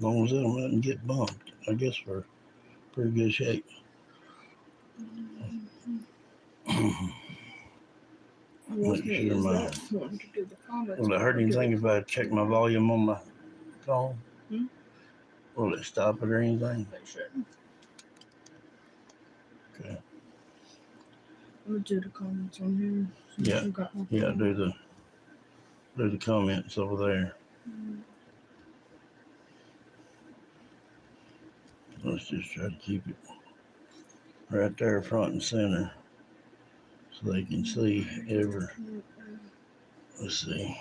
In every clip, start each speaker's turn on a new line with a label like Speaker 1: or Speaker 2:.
Speaker 1: As long as they don't let them get bumped, I guess we're pretty good shape. Make sure my. Will it hurt anything if I check my volume on my phone? Will it stop it or anything?
Speaker 2: It shouldn't.
Speaker 1: Okay.
Speaker 2: I'm gonna do the comments on here.
Speaker 1: Yeah. Yeah. Do the comments over there. Let's just try to keep it right there, front and center, so they can see every. Let's see.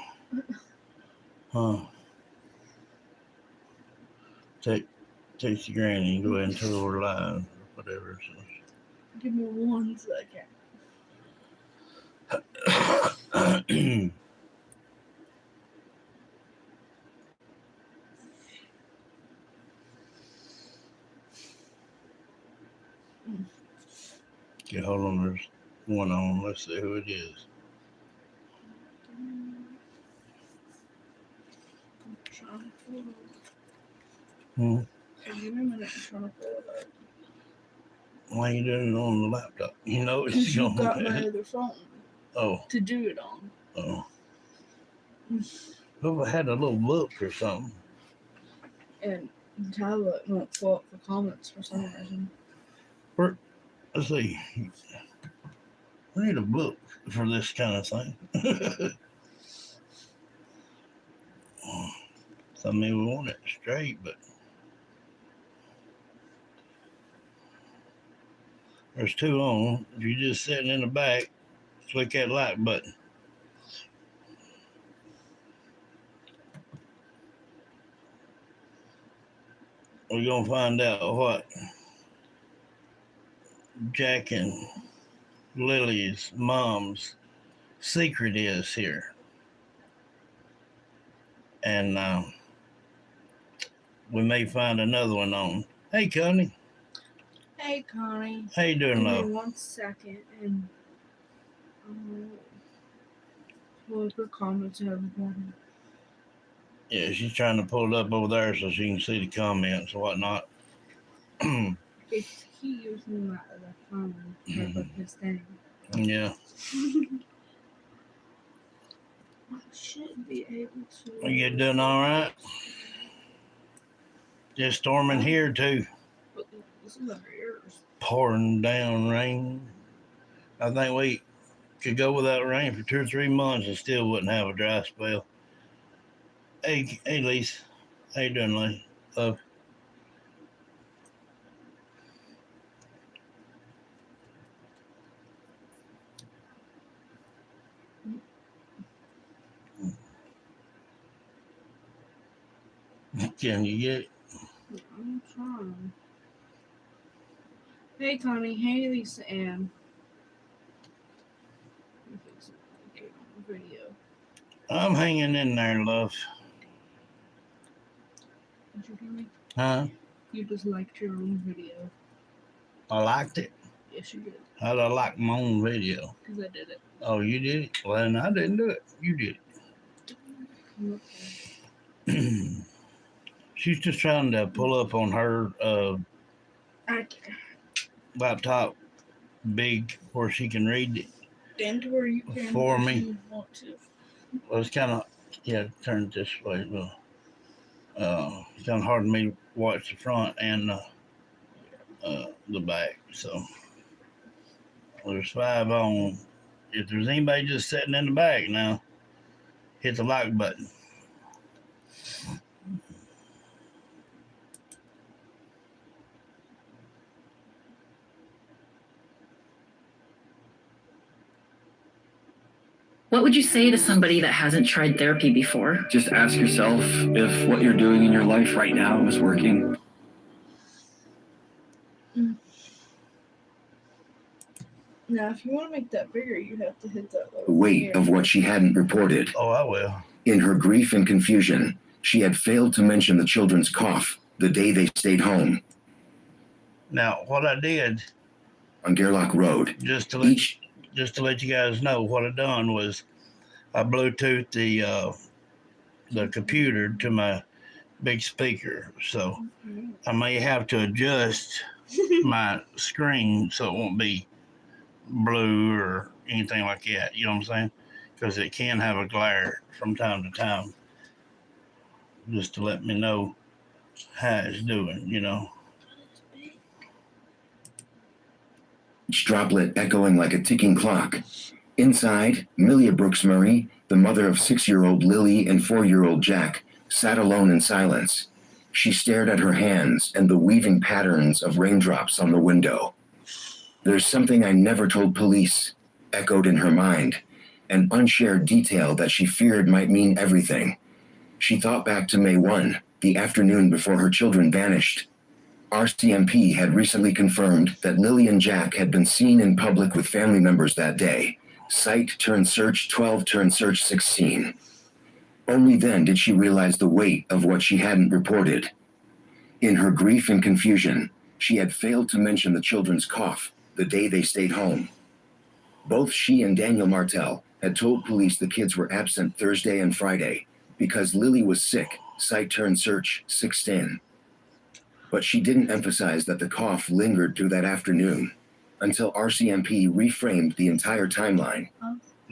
Speaker 1: Text your granny and go ahead and tell her live or whatever. So.
Speaker 2: Give me 1 second.
Speaker 1: Okay, hold on. There's one on. Let's see who it is. Why are you doing it on the laptop? You know it's
Speaker 2: because you got my other phone.
Speaker 1: Oh.
Speaker 2: To do it on.
Speaker 1: Oh. Well, I had a little book or something.
Speaker 2: And the tablet won't pull up the comments for some reason.
Speaker 1: Let's see. We need a book for this kind of thing. So, I mean, we want it straight, but there's 2 on. If you're just sitting in the back, click that like button. We're going to find out what Jack and Lily's mom's secret is here. And we may find another one on. Hey, Connie.
Speaker 2: Hey, Connie.
Speaker 1: How you doing, love?
Speaker 2: Give me 1 second and pull up her comments and everything.
Speaker 1: Yeah, she's trying to pull it up over there so she can see the comments and whatnot.
Speaker 2: It's he using my other phone for his thing.
Speaker 1: Yeah.
Speaker 2: I should be able to.
Speaker 1: Are you doing all right? Just storming here, too.
Speaker 2: This is under yours.
Speaker 1: Pouring down rain. I think we could go without rain for 2 or 3 months and still wouldn't have a dry spell. Hey, Lise. How you doing, Lise? Love. Can you get it?
Speaker 2: I'm trying. Hey, Connie. Hey, Lisa Ann. Video.
Speaker 1: I'm hanging in there, love.
Speaker 2: Did you hear me?
Speaker 1: Huh?
Speaker 2: You just liked your own video.
Speaker 1: I liked it.
Speaker 2: Yes, you did.
Speaker 1: How did I like my own video?
Speaker 2: Because I did it.
Speaker 1: Oh, you did it? Well, then I didn't do it. You did it. She's just trying to pull up on her laptop big where she can read it.
Speaker 2: And where you can
Speaker 1: for me.
Speaker 2: You want to.
Speaker 1: Well, it's kind of, turn it this way. Well, it's kind of hard for me to watch the front and the back. So there's 5 on. If there's anybody just sitting in the back now, hit the like button.
Speaker 3: What would you say to somebody that hasn't tried therapy before?
Speaker 4: Just ask yourself if what you're doing in your life right now is working.
Speaker 2: Now, if you want to make that bigger, you have to hit that little.
Speaker 4: The weight of what she hadn't reported.
Speaker 1: Oh, I will.
Speaker 4: In her grief and confusion, she had failed to mention the children's cough the day they stayed home.
Speaker 1: Now, what I did
Speaker 4: on Gerlach Road,
Speaker 1: just to let you guys know, what I done was I Bluetoothed the computer to my big speaker, so I may have to adjust my screen so it won't be blue or anything like that. You know what I'm saying? Because it can have a glare from time to time, just to let me know how it's doing. You know.
Speaker 4: Each droplet echoing like a ticking clock. Inside, Milia Brooks Murray, the mother of 6-year-old Lily and 4-year-old Jack, sat alone in silence. She stared at her hands and the weaving patterns of raindrops on the window. "There's something I never told police," echoed in her mind, an unshared detail that she feared might mean everything. She thought back to May 1, the afternoon before her children vanished. RCMP had recently confirmed that Lily and Jack had been seen in public with family members that day. Site-search 12-search 16. Only then did she realize the weight of what she hadn't reported. In her grief and confusion, she had failed to mention the children's cough the day they stayed home. Both she and Daniel Martel had told police the kids were absent Thursday and Friday because Lily was sick, site-search 16. But she didn't emphasize that the cough lingered through that afternoon until RCMP reframed the entire timeline.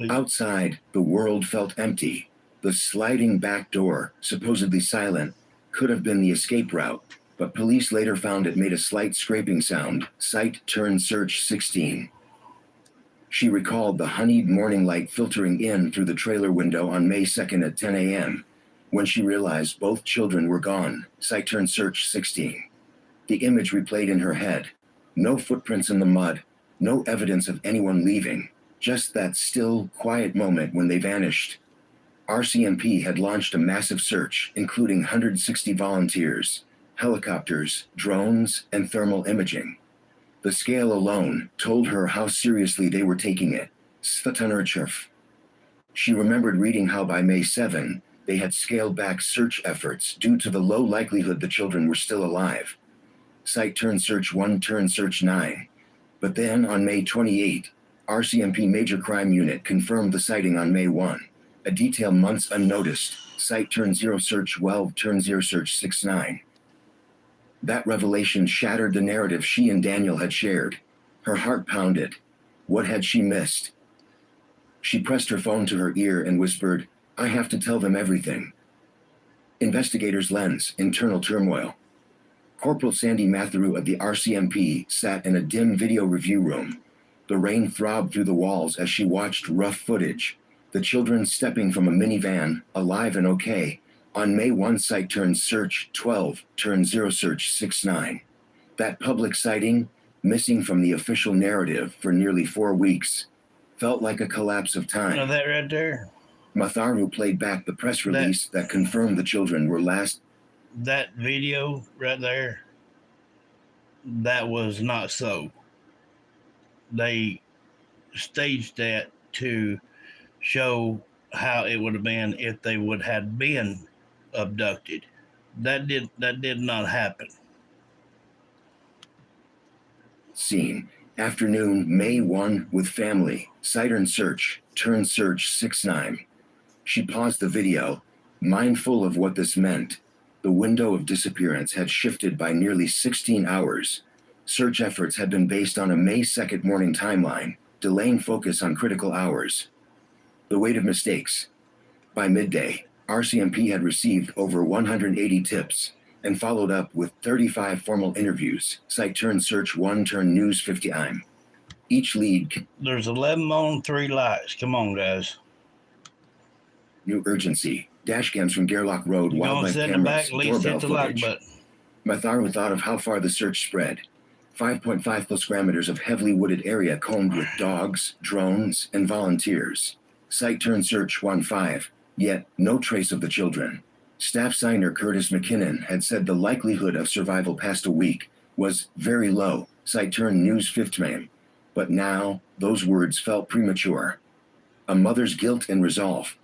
Speaker 4: Outside, the world felt empty. The sliding back door, supposedly silent, could have been the escape route, but police later found it made a slight scraping sound. Site-search 16. She recalled the honeyed morning light filtering in through the trailer window on May 2nd at 10 a.m. when she realized both children were gone. Site-search 16. The image replayed in her head. No footprints in the mud, no evidence of anyone leaving, just that still, quiet moment when they vanished. RCMP had launched a massive search, including 160 volunteers, helicopters, drones, and thermal imaging. The scale alone told her how seriously they were taking it. She remembered reading how by May 7, they had scaled back search efforts due to the low likelihood the children were still alive. Site-search 1-search 9. But then, on May 28, RCMP Major Crime Unit confirmed the sighting on May 1, a detail months unnoticed. Site-0-search 12-0-search 69. That revelation shattered the narrative she and Daniel had shared. Her heart pounded. What had she missed? She pressed her phone to her ear and whispered, "I have to tell them everything." Investigator's lens, internal turmoil. Corporal Sandy Matheru of the RCMP sat in a dim video review room. The rain throbbed through the walls as she watched rough footage. The children stepping from a minivan, alive and okay, on May 1 site-search 12-0-search 69. That public sighting, missing from the official narrative for nearly 4 weeks, felt like a collapse of time.
Speaker 1: You know that right there?
Speaker 4: Matharu played back the press release that confirmed the children were last.
Speaker 1: That video right there, that was not so. They staged that to show how it would have been if they would have been abducted. That did not happen.
Speaker 4: Scene. Afternoon, May 1, with family. Site-search 69. She paused the video, mindful of what this meant. The window of disappearance had shifted by nearly 16 hours. Search efforts had been based on a May 2nd morning timeline, delaying focus on critical hours. The weight of mistakes. By midday, RCMP had received over 180 tips and followed up with 35 formal interviews. Site-search 1-news 50im. Each lead.
Speaker 1: There's 11 on 3 lights. Come on, guys.
Speaker 4: New urgency. Dashcams from Gerlach Road,
Speaker 1: You're
Speaker 4: wildlife
Speaker 1: sit in the back,
Speaker 4: cameras,
Speaker 1: at least hit
Speaker 4: doorbell
Speaker 1: the like
Speaker 4: footage.
Speaker 1: button.
Speaker 4: Matharu thought of how far the search spread. 5.5 kilometers of heavily wooded area combed with dogs, drones, and volunteers. Site-search 15, yet no trace of the children. Staff signer Curtis McKinnon had said the likelihood of survival past a week was very low. Site-news 50im. But now, those words felt premature. A mother's guilt and resolve.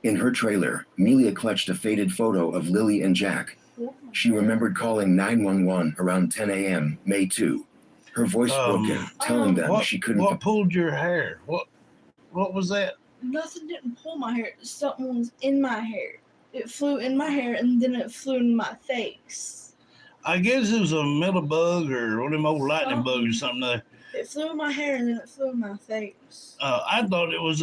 Speaker 4: In her trailer, Melia clutched a faded photo of Lily and Jack. She remembered calling 911 around 10 a.m., May 2. Her voice broken, telling them she couldn't.
Speaker 1: What pulled your hair? What was that?
Speaker 2: Nothing didn't pull my hair. Something was in my hair. It flew in my hair and then it flew in my face.
Speaker 1: I guess it was a metalbug or one of them old lightning bugs or something.
Speaker 2: It flew in my hair and then it flew in my face.
Speaker 1: I thought it was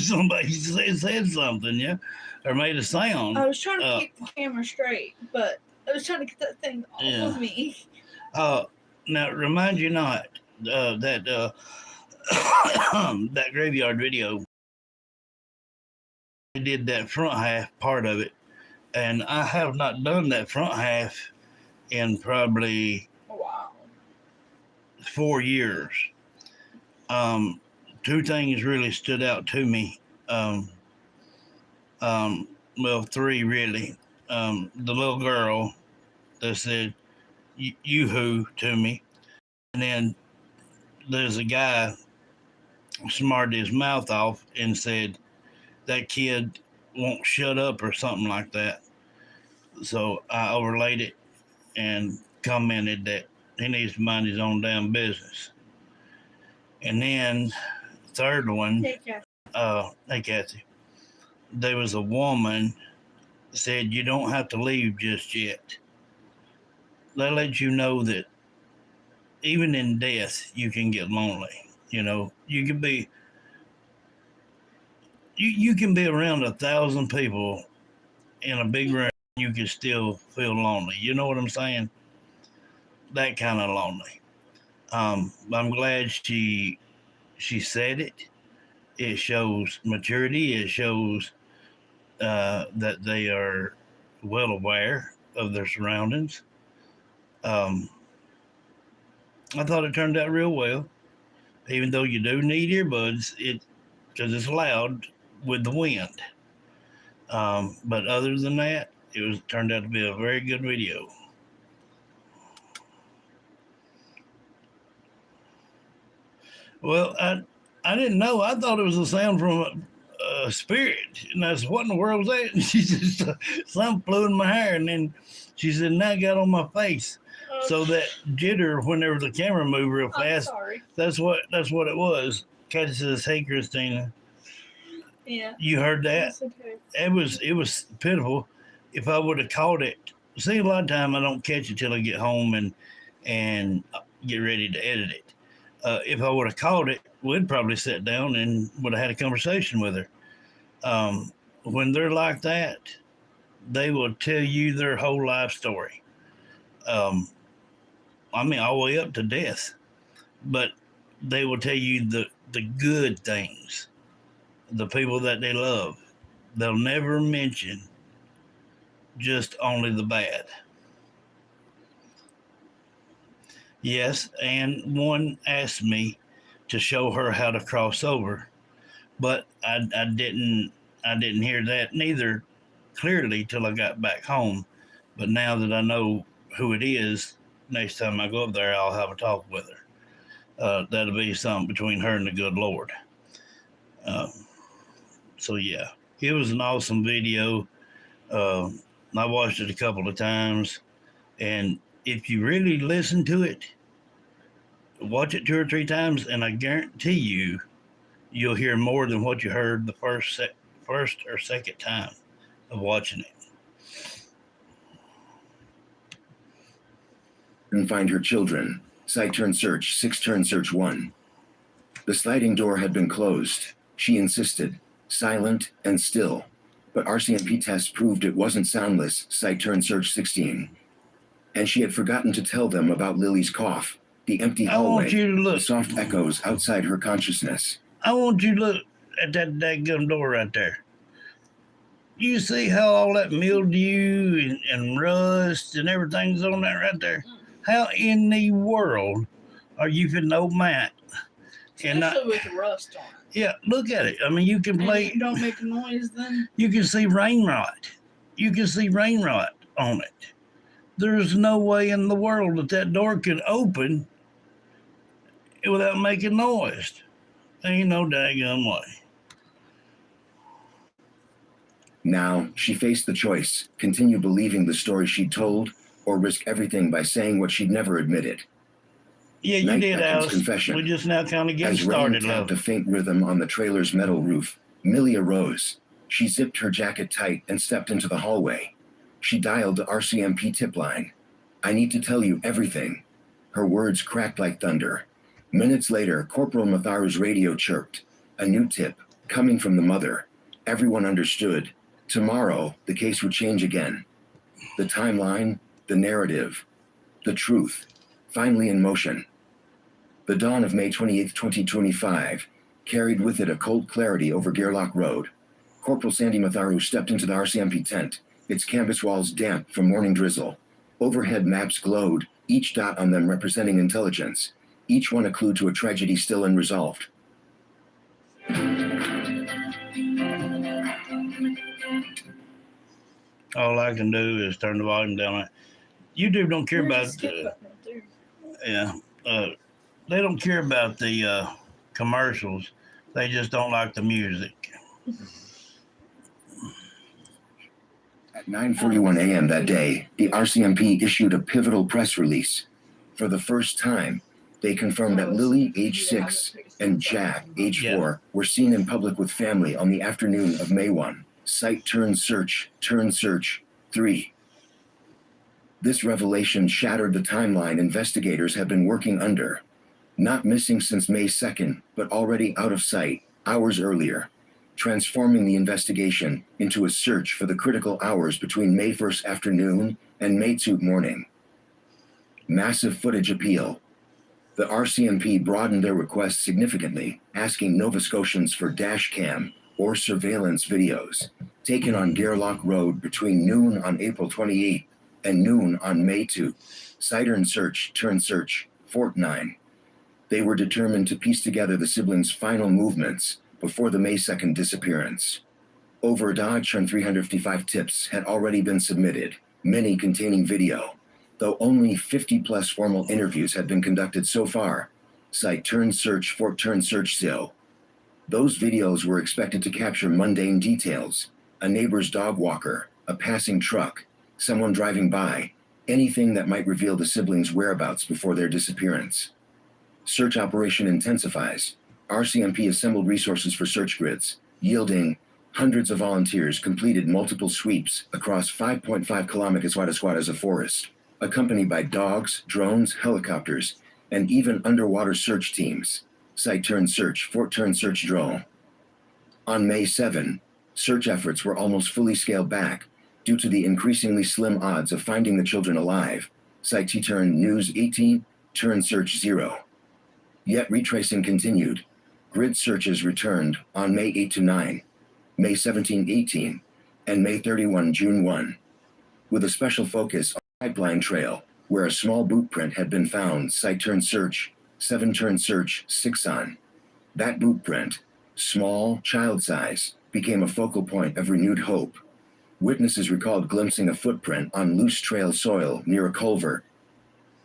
Speaker 1: somebody said something, yeah, or made a sound.
Speaker 2: I was trying to keep the camera straight, but I was trying to get that thing off of me.
Speaker 1: Now, remind you not that that graveyard video. I did that front half part of it, and I have not done that front half in probably 4 years. Two things really stood out to me. Well, three really. The little girl that said "you-hoo" to me, and then there's a guy smarted his mouth off and said that kid won't shut up or something like that. So I overlaid it and commented that he needs to mind his own damn business. And then third one, hey Kathy, there was a woman said you don't have to leave just yet. That lets you know that even in death you can get lonely. You know, you can be you can be around 1,000 people in a big room, you can still feel lonely. You know what I'm saying? That kind of lonely. I'm glad she said it. It shows maturity. It shows that they are well aware of their surroundings. I thought it turned out real well, even though you do need earbuds, because it's loud with the wind. But other than that, it turned out to be a very good video. Well, I didn't know. I thought it was a sound from a spirit. And I said, what in the world was that? And she said, something flew in my hair. And then she said, now I got on my face. So that jitter, whenever the camera moved real fast, that's what it was. Kathy says, hey, Christina.
Speaker 2: Yeah.
Speaker 1: You heard that?
Speaker 2: Okay.
Speaker 1: It was pitiful. If I would have caught it, see, a lot of time I don't catch it till I get home and get ready to edit it. If I would have caught it, we'd probably sit down and would have had a conversation with her. When they're like that, they will tell you their whole life story. I mean, all the way up to death. But they will tell you the good things, the people that they love. They'll never mention just only the bad. Yes, and one asked me to show her how to cross over, but I didn't hear that neither clearly till I got back home. But now that I know who it is, next time I go up there, I'll have a talk with her. That'll be something between her and the good Lord. So yeah, it was an awesome video. I watched it a couple of times, and if you really listen to it, watch it 2 or 3 times, and I guarantee you'll hear more than what you heard the first or second time of watching it.
Speaker 4: And find her children. Site turn search, 6 turn search 1. The sliding door had been closed. She insisted, silent and still. But RCMP tests proved it wasn't soundless. Site turn search 16. And she had forgotten to tell them about Lily's cough, the empty hallway,
Speaker 1: I want you to look.
Speaker 4: the soft echoes outside her consciousness.
Speaker 1: I want you to look at that daggum door right there. You see how all that mildew and rust and everything's on that right there? How in the world are you finna open that?
Speaker 2: Especially with rust on it.
Speaker 1: Yeah, look at it. I mean, you can play.
Speaker 2: You don't make a noise then?
Speaker 1: You can see rain rot. You can see rain rot on it. There's no way in the world that door could open without making noise. Ain't no daggum way.
Speaker 4: Now, she faced the choice, continue believing the story she'd told, or risk everything by saying what she'd never admitted.
Speaker 1: Yeah, you
Speaker 4: Night
Speaker 1: did,
Speaker 4: Beckon's
Speaker 1: Alice.
Speaker 4: confession.
Speaker 1: We just now kind of getting
Speaker 4: As rain
Speaker 1: started,
Speaker 4: tapped
Speaker 1: love.
Speaker 4: a faint rhythm on the trailer's metal roof, Millie arose. She zipped her jacket tight and stepped into the hallway. She dialed the RCMP tip line. "I need to tell you everything." Her words cracked like thunder. Minutes later, Corporal Matharu's radio chirped. A new tip, coming from the mother. Everyone understood. Tomorrow, the case would change again. The timeline, the narrative, the truth, finally in motion. The dawn of May 28, 2025, carried with it a cold clarity over Gerlach Road. Corporal Sandy Matharu stepped into the RCMP tent, its canvas walls damp from morning drizzle. Overhead maps glowed, each dot on them representing intelligence, each one a clue to a tragedy still unresolved.
Speaker 1: All I can do is turn the volume down. YouTube don't care about yeah. They don't care about the commercials. They just don't like the music.
Speaker 4: At 9:41 a.m. that day, the RCMP issued a pivotal press release. For the first time, they confirmed that Lilly, age 6, and Jack, age 4, were seen in public with family on the afternoon of May 1. Site turn search 3. This revelation shattered the timeline investigators have been working under. Not missing since May 2nd, but already out of sight, hours earlier, transforming the investigation into a search for the critical hours between May 1st afternoon and May 2 morning. Massive footage appeal. The RCMP broadened their request significantly, asking Nova Scotians for dash cam or surveillance videos taken on Gerlach Road between noon on April 28 and noon on May 2. Sight search Fort 9. They were determined to piece together the siblings' final movements before the May 2nd disappearance. Over Dodge 355 tips had already been submitted, many containing video, though only 50-plus formal interviews had been conducted so far. Site Fort still. Those videos were expected to capture mundane details: a neighbor's dog walker, a passing truck, someone driving by, anything that might reveal the siblings' whereabouts before their disappearance. Search operation intensifies. RCMP assembled resources for search grids, yielding hundreds of volunteers completed multiple sweeps across 5.5 kilometers of forest, accompanied by dogs, drones, helicopters, and even underwater search teams. Site Fort drone. On May 7, search efforts were almost fully scaled back due to the increasingly slim odds of finding the children alive. Site News 18, search 0. Yet retracing continued. Grid searches returned on May 8 to 9, May 17, 18, and May 31, June 1, with a special focus on Pipeline Trail, where a small boot print had been found. Site 7 6 on. That boot print, small, child size, became a focal point of renewed hope. Witnesses recalled glimpsing a footprint on loose trail soil near a culvert.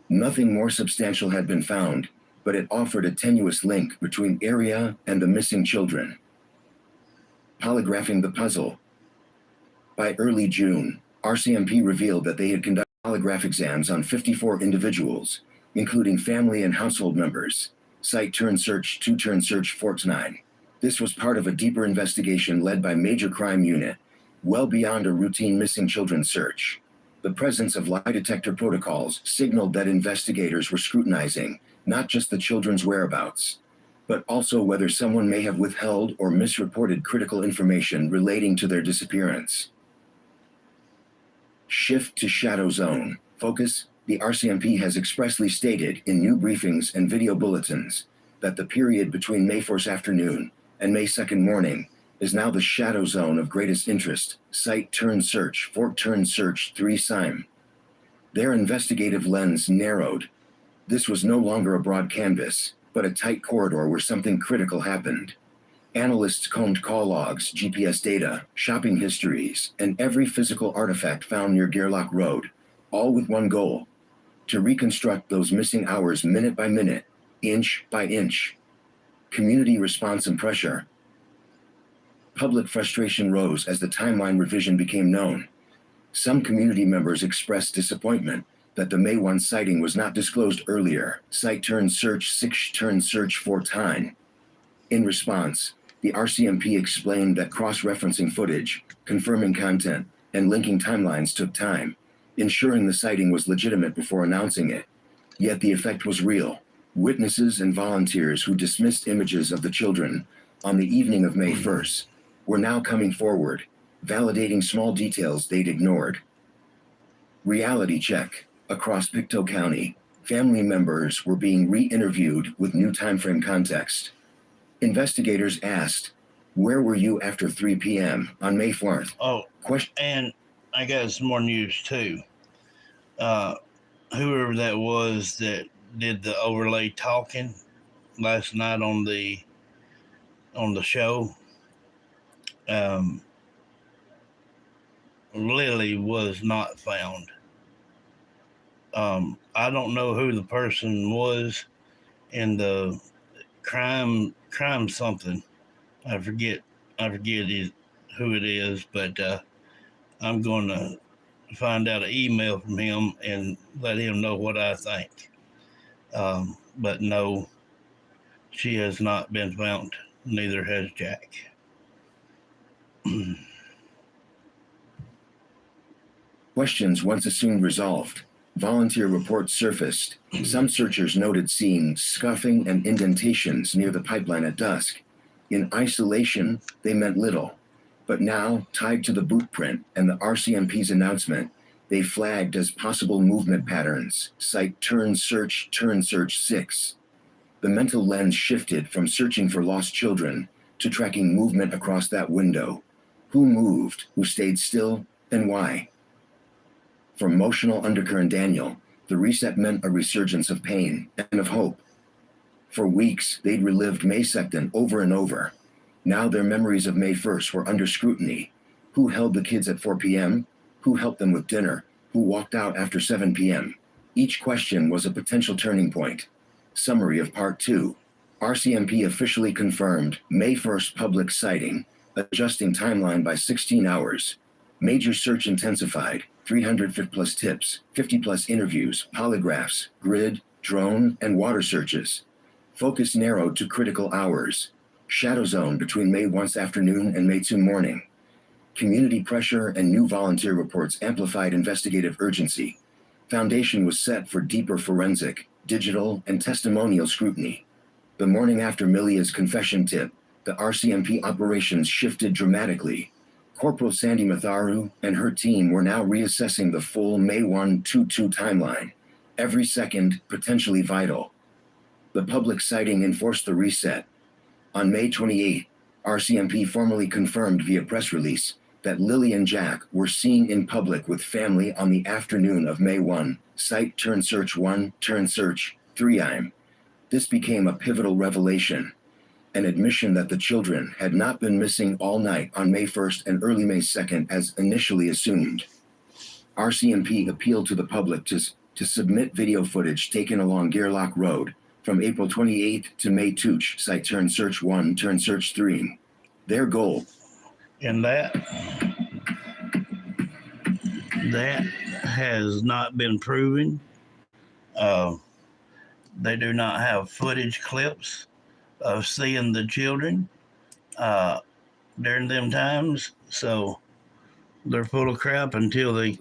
Speaker 4: Nothing more substantial had been found, but it offered a tenuous link between area and the missing children. Polygraphing the puzzle. By early June, RCMP revealed that they had conducted polygraph exams on 54 individuals, including family and household members. Site search Fort 9. This was part of a deeper investigation led by Major Crime Unit, well beyond a routine missing children search. The presence of lie detector protocols signaled that investigators were scrutinizing not just the children's whereabouts, but also whether someone may have withheld or misreported critical information relating to their disappearance. Shift to Shadow Zone. Focus. The RCMP has expressly stated in new briefings and video bulletins that the period between May 1st afternoon and May 2nd morning is now the shadow zone of greatest interest. Site Fort 3 Sime. Their investigative lens narrowed. This was no longer a broad canvas, but a tight corridor where something critical happened. Analysts combed call logs, GPS data, shopping histories, and every physical artifact found near Gerlach Road, all with one goal: to reconstruct those missing hours minute by minute, inch by inch. Community response and pressure. Public frustration rose as the timeline revision became known. Some community members expressed disappointment that the May 1 sighting was not disclosed earlier. Site search 6 Fort 9. In response, The RCMP explained that cross-referencing footage, confirming content, and linking timelines took time, ensuring the sighting was legitimate before announcing it. Yet the effect was real. Witnesses and volunteers who dismissed images of the children on the evening of May 1st were now coming forward, validating small details they'd ignored. Reality check. Across Pictou County, family members were being re-interviewed with new timeframe context. Investigators asked, "Where were you after 3 p.m. on May 4th?"
Speaker 1: Oh, and I got some more news too. Whoever that was that did the overlay talking last night on the show, Lilly was not found. I don't know who the person was in the crime something. I forget who it is, but I'm going to find out an email from him and let him know what I think. But no, she has not been found. Neither has Jack.
Speaker 4: Questions once assumed resolved. Volunteer reports surfaced. Some searchers noted seeing scuffing and indentations near the pipeline at dusk. In isolation, they meant little. But now, tied to the boot print and the RCMP's announcement, they flagged as possible movement patterns. Site turn search 6. The mental lens shifted from searching for lost children to tracking movement across that window. Who moved, who stayed still, and why? For emotional undercurrent Daniel, the reset meant a resurgence of pain and of hope. For weeks, they'd relived May 2nd over and over. Now their memories of May 1st were under scrutiny. Who held the kids at 4 p.m.? Who helped them with dinner? Who walked out after 7 p.m.? Each question was a potential turning point. Summary of Part 2. RCMP officially confirmed May 1st public sighting, adjusting timeline by 16 hours. Major search intensified. 350 plus tips, 50 plus interviews, polygraphs, grid, drone, and water searches. Focus narrowed to critical hours. Shadow zone between May 1 afternoon and May 2 morning. Community pressure and new volunteer reports amplified investigative urgency. Foundation was set for deeper forensic, digital, and testimonial scrutiny. The morning after Milia's confession tip, the RCMP operations shifted dramatically. Corporal Sandy Matharu and her team were now reassessing the full May 1-2-2 timeline, every second potentially vital. The public sighting enforced the reset. On May 28, RCMP formally confirmed via press release that Lilly and Jack were seen in public with family on the afternoon of May 1, site turn search 1, turn search 3. This became a pivotal revelation. An admission that the children had not been missing all night on May 1st and early May 2nd as initially assumed. RCMP appealed to the public to submit video footage taken along Gerlach Road from April 28th to May 2, site turn search 1, turn search 3. Their goal.
Speaker 1: And that has not been proven. They do not have footage clips of seeing the children during them times, so they're full of crap until they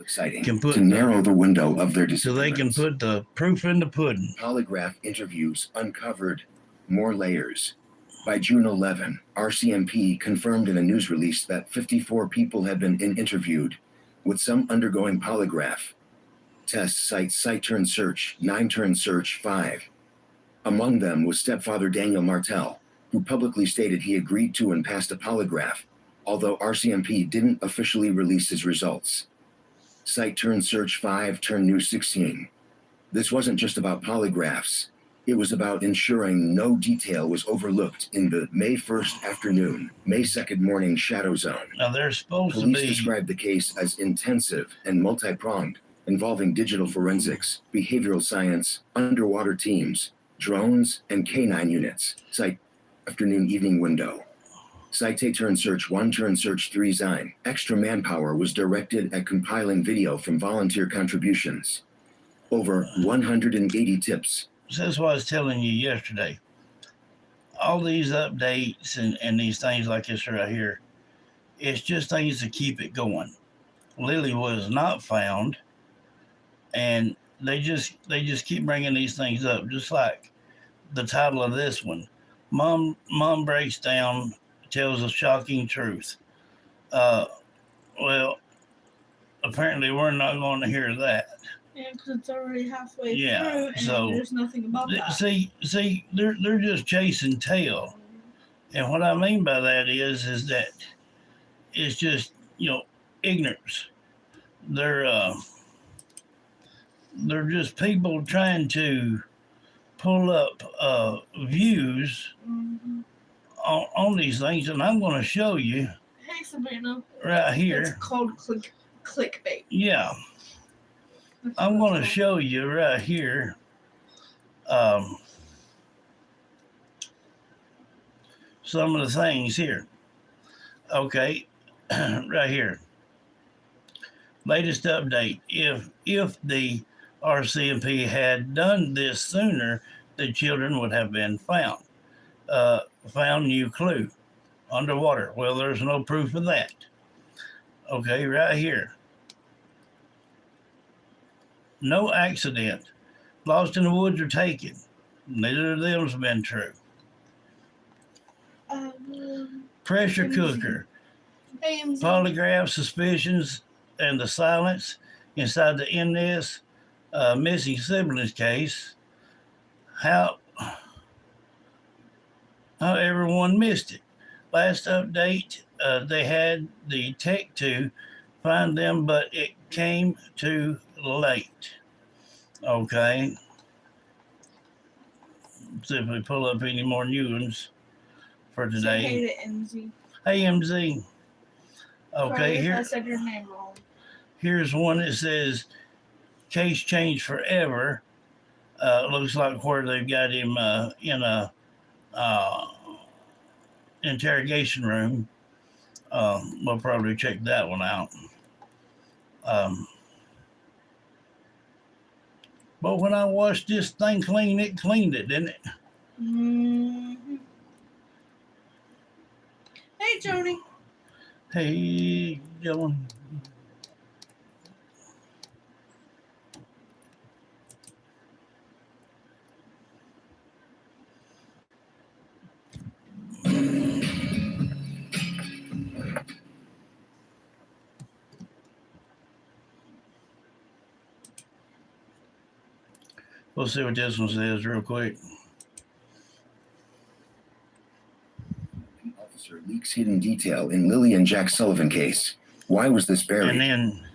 Speaker 1: can put
Speaker 4: to narrow the window of their
Speaker 1: so they can put the proof in the pudding.
Speaker 4: Polygraph interviews uncovered more layers. By June 11, RCMP confirmed in a news release that 54 people had been interviewed, with some undergoing polygraph. Test site turn search 9 turn search 5. Among them was stepfather Daniel Martel, who publicly stated he agreed to and passed a polygraph, although RCMP didn't officially release his results. Site turn search 5 turn new 16. This wasn't just about polygraphs. It was about ensuring no detail was overlooked in the May 1st afternoon, May 2nd morning shadow zone.
Speaker 1: Now they're supposed
Speaker 4: Police
Speaker 1: to be
Speaker 4: described the case as intensive and multi-pronged, involving digital forensics, behavioral science, underwater teams, drones, and K9 units. Site afternoon evening window. Site turn search 1 turn search 3 Zine. Extra manpower was directed at compiling video from volunteer contributions. Over 180 tips.
Speaker 1: That's what I was telling you yesterday. all these updates and these things like this right here, it's just things to keep it going. Lily was not found, and they just keep bringing these things up, just like the title of this one. Mom breaks down, tells a shocking truth. Uh, well, apparently we're not going to hear that.
Speaker 2: Yeah, because it's already halfway
Speaker 1: Yeah,
Speaker 2: through, and
Speaker 1: so
Speaker 2: there's nothing about that.
Speaker 1: See, they're just chasing tail, and what I mean by that is that it's just ignorance. They're uh, they're just people trying to pull up views
Speaker 2: Mm-hmm.
Speaker 1: on these things, and I'm going to show you
Speaker 2: Hey, Sabrina.
Speaker 1: right
Speaker 2: It's
Speaker 1: here.
Speaker 2: called clickbait.
Speaker 1: Yeah,
Speaker 2: That's
Speaker 1: I'm
Speaker 2: what
Speaker 1: going to
Speaker 2: it's
Speaker 1: show you right here. Um, some of the things here. Okay, right here. Latest update. If the RCMP had done this sooner, the children would have been found. Found new clue underwater. Well, there's no proof of that. Okay, right here. No accident. Lost in the woods or taken. Neither of them's been true. Pressure
Speaker 2: AMZ.
Speaker 1: cooker.
Speaker 2: AMZ.
Speaker 1: Polygraph suspicions and the silence inside the Innes missing siblings case. How everyone missed it. Last update, they had the tech to find them, but it came too late. Okay. See if we pull up any more new ones for
Speaker 2: Say
Speaker 1: today.
Speaker 2: hey to MZ.
Speaker 1: AMZ. Okay,
Speaker 2: Sorry if I
Speaker 1: here,
Speaker 2: said your name wrong.
Speaker 1: here's one that says case changed forever. Looks like where they've got him in a uh, interrogation room. We'll probably check that one out. But when I washed this thing clean, it cleaned it, didn't it?
Speaker 2: Mm-hmm. Hey, Jody.
Speaker 1: Hey, Dylan. We'll see what this one says real quick.
Speaker 4: An officer leaks hidden detail in Lilly and Jack Sullivan case. Why was this buried?
Speaker 1: And then,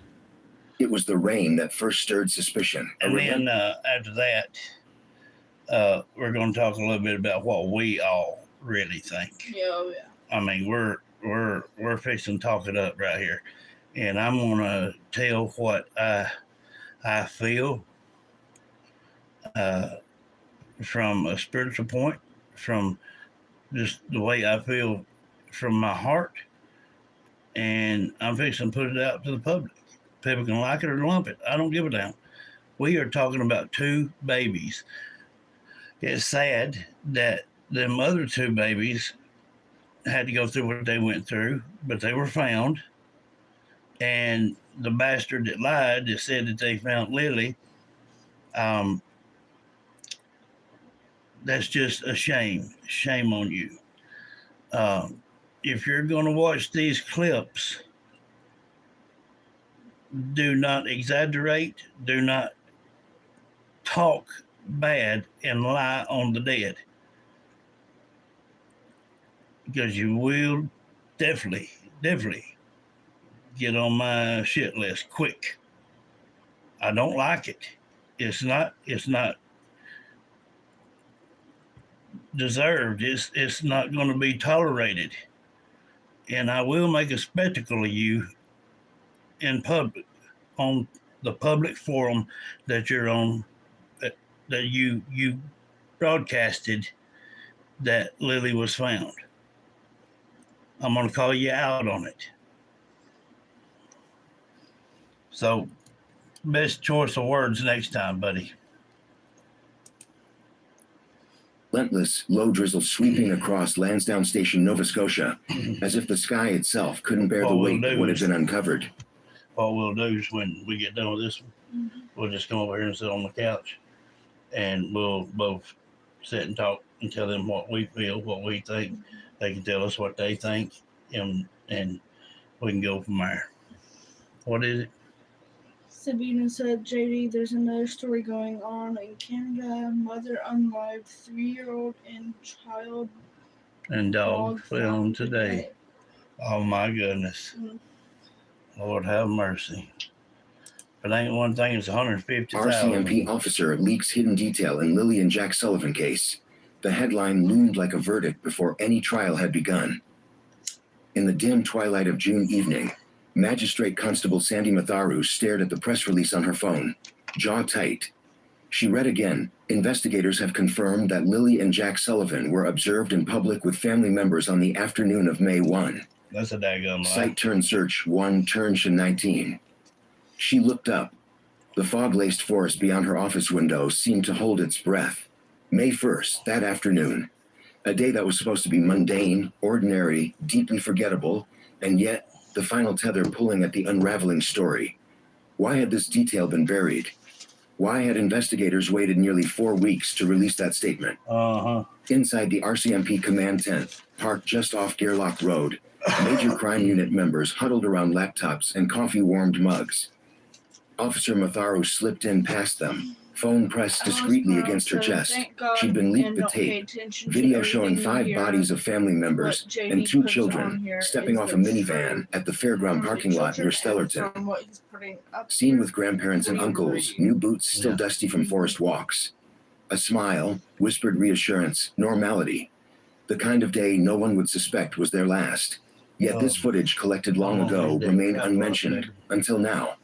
Speaker 4: It was the rain that first stirred suspicion.
Speaker 1: after that, we're going to talk a little bit about what we all really think.
Speaker 2: Yeah.
Speaker 1: I mean, we're fixing to talk it up right here, and I'm gonna tell what I feel from a spiritual point, from just the way I feel from my heart, and I'm fixing to put it out to the public. People can like it or lump it. I don't give a damn. We are talking about two babies. It's sad that them other two babies had to go through what they went through, but they were found. And the bastard that lied that said that they found Lily, that's just a shame. Shame on you. If you're going to watch these clips, do not exaggerate, do not talk bad and lie on the dead, because you will definitely get on my shit list quick. I don't like it. It's not deserved. It's not going to be tolerated. And I will make a spectacle of you in public, on the public forum that you're on, that you broadcasted that Lily was found. I'm going to call you out on it. So, best choice of words next time, buddy.
Speaker 4: Relentless, low drizzle sweeping across Lansdowne Station, Nova Scotia, as if the sky itself couldn't bear the weight of what had been uncovered.
Speaker 1: What we'll do is when we get done with this one, we'll just come over here and sit on the couch, and we'll both sit and talk and tell them what we feel, what we think. They can tell us what they think, and we can go from there. What is it?
Speaker 2: Sabina said, JD, there's another story going on in Canada. Mother unlived 3-year-old and child
Speaker 1: And dog
Speaker 2: dog
Speaker 1: found today. Oh my goodness. Lord have mercy. If it ain't one thing, it's 150,000.
Speaker 4: RCMP officer leaks hidden detail in Lilly and Jack Sullivan case. The headline loomed like a verdict before any trial had begun. In the dim twilight of June evening, Magistrate Constable Sandy Matharu stared at the press release on her phone, jaw tight. She read again, investigators have confirmed that Lilly and Jack Sullivan were observed in public with family members on the afternoon of May 1.
Speaker 1: That's a daggum lie.
Speaker 4: Site-turn-search 1-19. She looked up. The fog-laced forest beyond her office window seemed to hold its breath. May 1st, that afternoon. A day that was supposed to be mundane, ordinary, deeply forgettable, and yet the final tether pulling at the unraveling story. Why had this detail been buried? Why had investigators waited nearly 4 weeks to release that statement? Inside the RCMP command tent, parked just off Gerlach Road, major crime unit members huddled around laptops and coffee-warmed mugs. Officer Matharu slipped in past them, phone pressed discreetly against her chest. She'd been leaked the tape, video showing 5 bodies of family members and 2 children stepping off a minivan at the fairground parking lot near Stellarton. Seen with grandparents and uncles, new boots still dusty from forest walks. A smile, whispered reassurance, normality. The kind of day no one would suspect was their last. Yet this footage collected long ago remained unmentioned until now.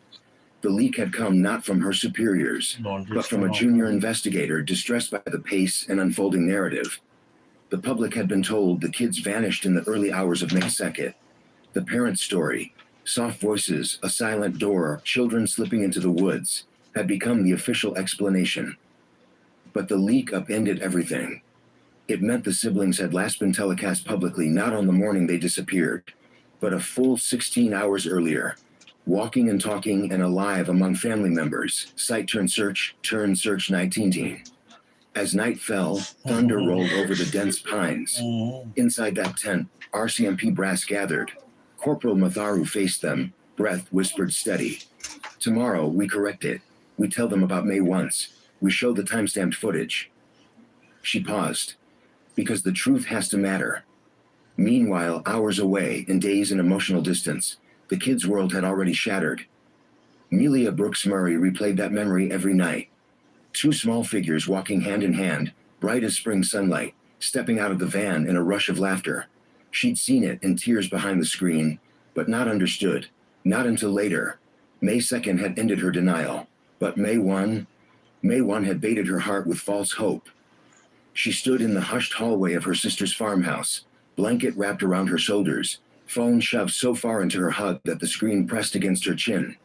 Speaker 4: The leak had come not from her superiors, but from a junior investigator distressed by the pace and unfolding narrative. The public had been told the kids vanished in the early hours of May 2nd. The parents' story, soft voices, a silent door, children slipping into the woods, had become the official explanation. But the leak upended everything. It meant the siblings had last been telecast publicly not on the morning they disappeared, but a full 16 hours earlier. Walking and talking and alive among family members, site-turn-search 19. As night fell, thunder rolled over the dense pines. Inside that tent, RCMP brass gathered. Corporal Matharu faced them, breath whispered steady. Tomorrow, we correct it. We tell them about May 1st. We show the time-stamped footage. She paused. Because the truth has to matter. Meanwhile, hours away, in days and emotional distance, the kids' world had already shattered. Amelia Brooks Murray replayed that memory every night. 2 small figures walking hand in hand, bright as spring sunlight, stepping out of the van in a rush of laughter. She'd seen it in tears behind the screen, but not understood. Not until later. May 2nd had ended her denial, but May 1 had baited her heart with false hope. She stood in the hushed hallway of her sister's farmhouse, blanket wrapped around her shoulders, phone shoved so far into her hug that the screen pressed against her chin.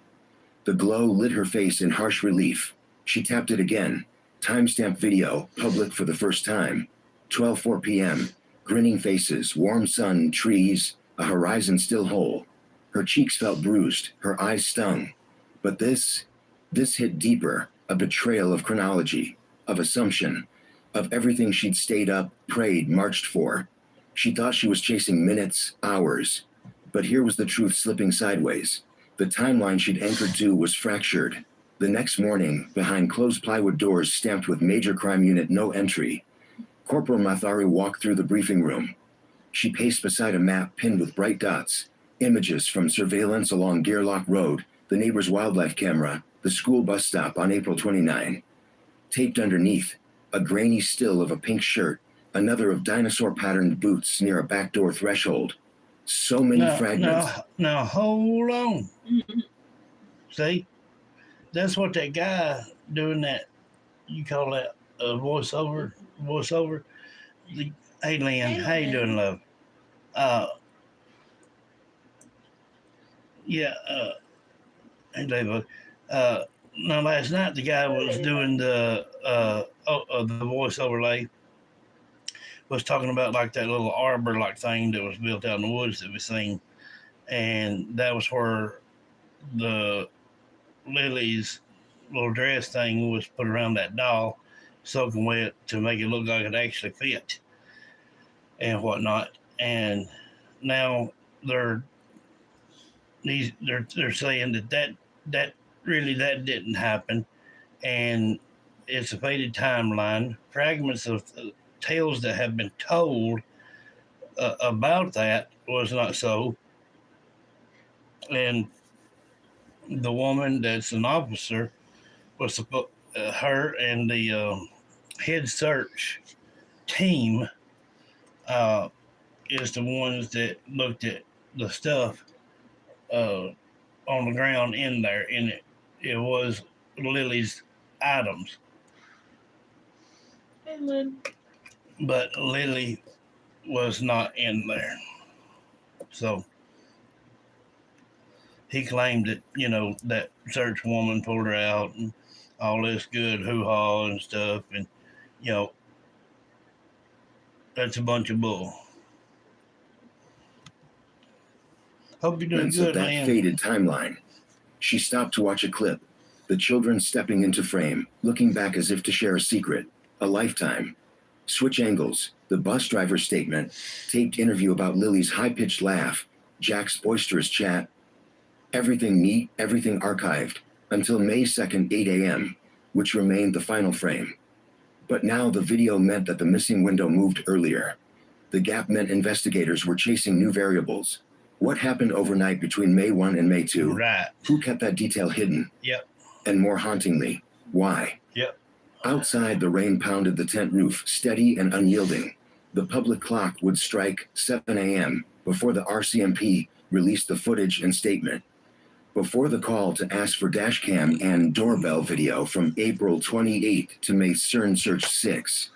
Speaker 4: The glow lit her face in harsh relief. She tapped it again. Timestamp video, public for the first time. 12:04 p.m. Grinning faces, warm sun, trees, a horizon still whole. Her cheeks felt bruised, her eyes stung. But this hit deeper, a betrayal of chronology, of assumption, of everything she'd stayed up, prayed, marched for. She thought she was chasing minutes, hours. But here was the truth slipping sideways. The timeline she'd anchored to was fractured. The next morning, behind closed plywood doors stamped with Major Crime Unit no entry, Corporal Matharu walked through the briefing room. She paced beside a map pinned with bright dots, images from surveillance along Gerlach Road, the neighbor's wildlife camera, the school bus stop on April 29. Taped underneath, a grainy still of a pink shirt, another of dinosaur-patterned boots near a back door threshold. So many fragments.
Speaker 1: Now, hold on. See? That's what that guy doing that, you call that a voiceover? Hey, Lynn, how you doing, love? Hey, Dave. Now, last night the guy was doing the voice overlay. was talking about like that little arbor like thing that was built out in the woods that we seen, and that was where the Lily's little dress thing was put around that doll, soaking wet to make it look like it actually fit and whatnot. And now they're saying that really that didn't happen, and it's a faded timeline. Fragments of tales that have been told about that was not so. And the woman that's an officer was supposed, her and the head search team is the ones that looked at the stuff on the ground in there, and it was Lily's items.
Speaker 2: And then
Speaker 1: But Lily was not in there. So he claimed that, that search woman pulled her out and all this good hoo-ha and stuff. And, that's a bunch of bull. Hope you're doing
Speaker 4: Of
Speaker 1: good,
Speaker 4: that
Speaker 1: man.
Speaker 4: faded timeline. She stopped to watch a clip. The children stepping into frame, looking back as if to share a secret, a lifetime. Switch angles, the bus driver's statement, taped interview about Lily's high-pitched laugh, Jack's boisterous chat. Everything neat, everything archived, until May 2nd, 8 a.m., which remained the final frame. But now the video meant that the missing window moved earlier. The gap meant investigators were chasing new variables. What happened overnight between May 1 and May 2?
Speaker 1: Right.
Speaker 4: Who kept that detail hidden?
Speaker 1: Yep.
Speaker 4: And more hauntingly, why?
Speaker 1: Yep.
Speaker 4: Outside, the rain pounded the tent roof, steady and unyielding. The public clock would strike 7 a.m. before the RCMP released the footage and statement. Before the call to ask for dashcam and doorbell video from April 28 to May CERN Search 6.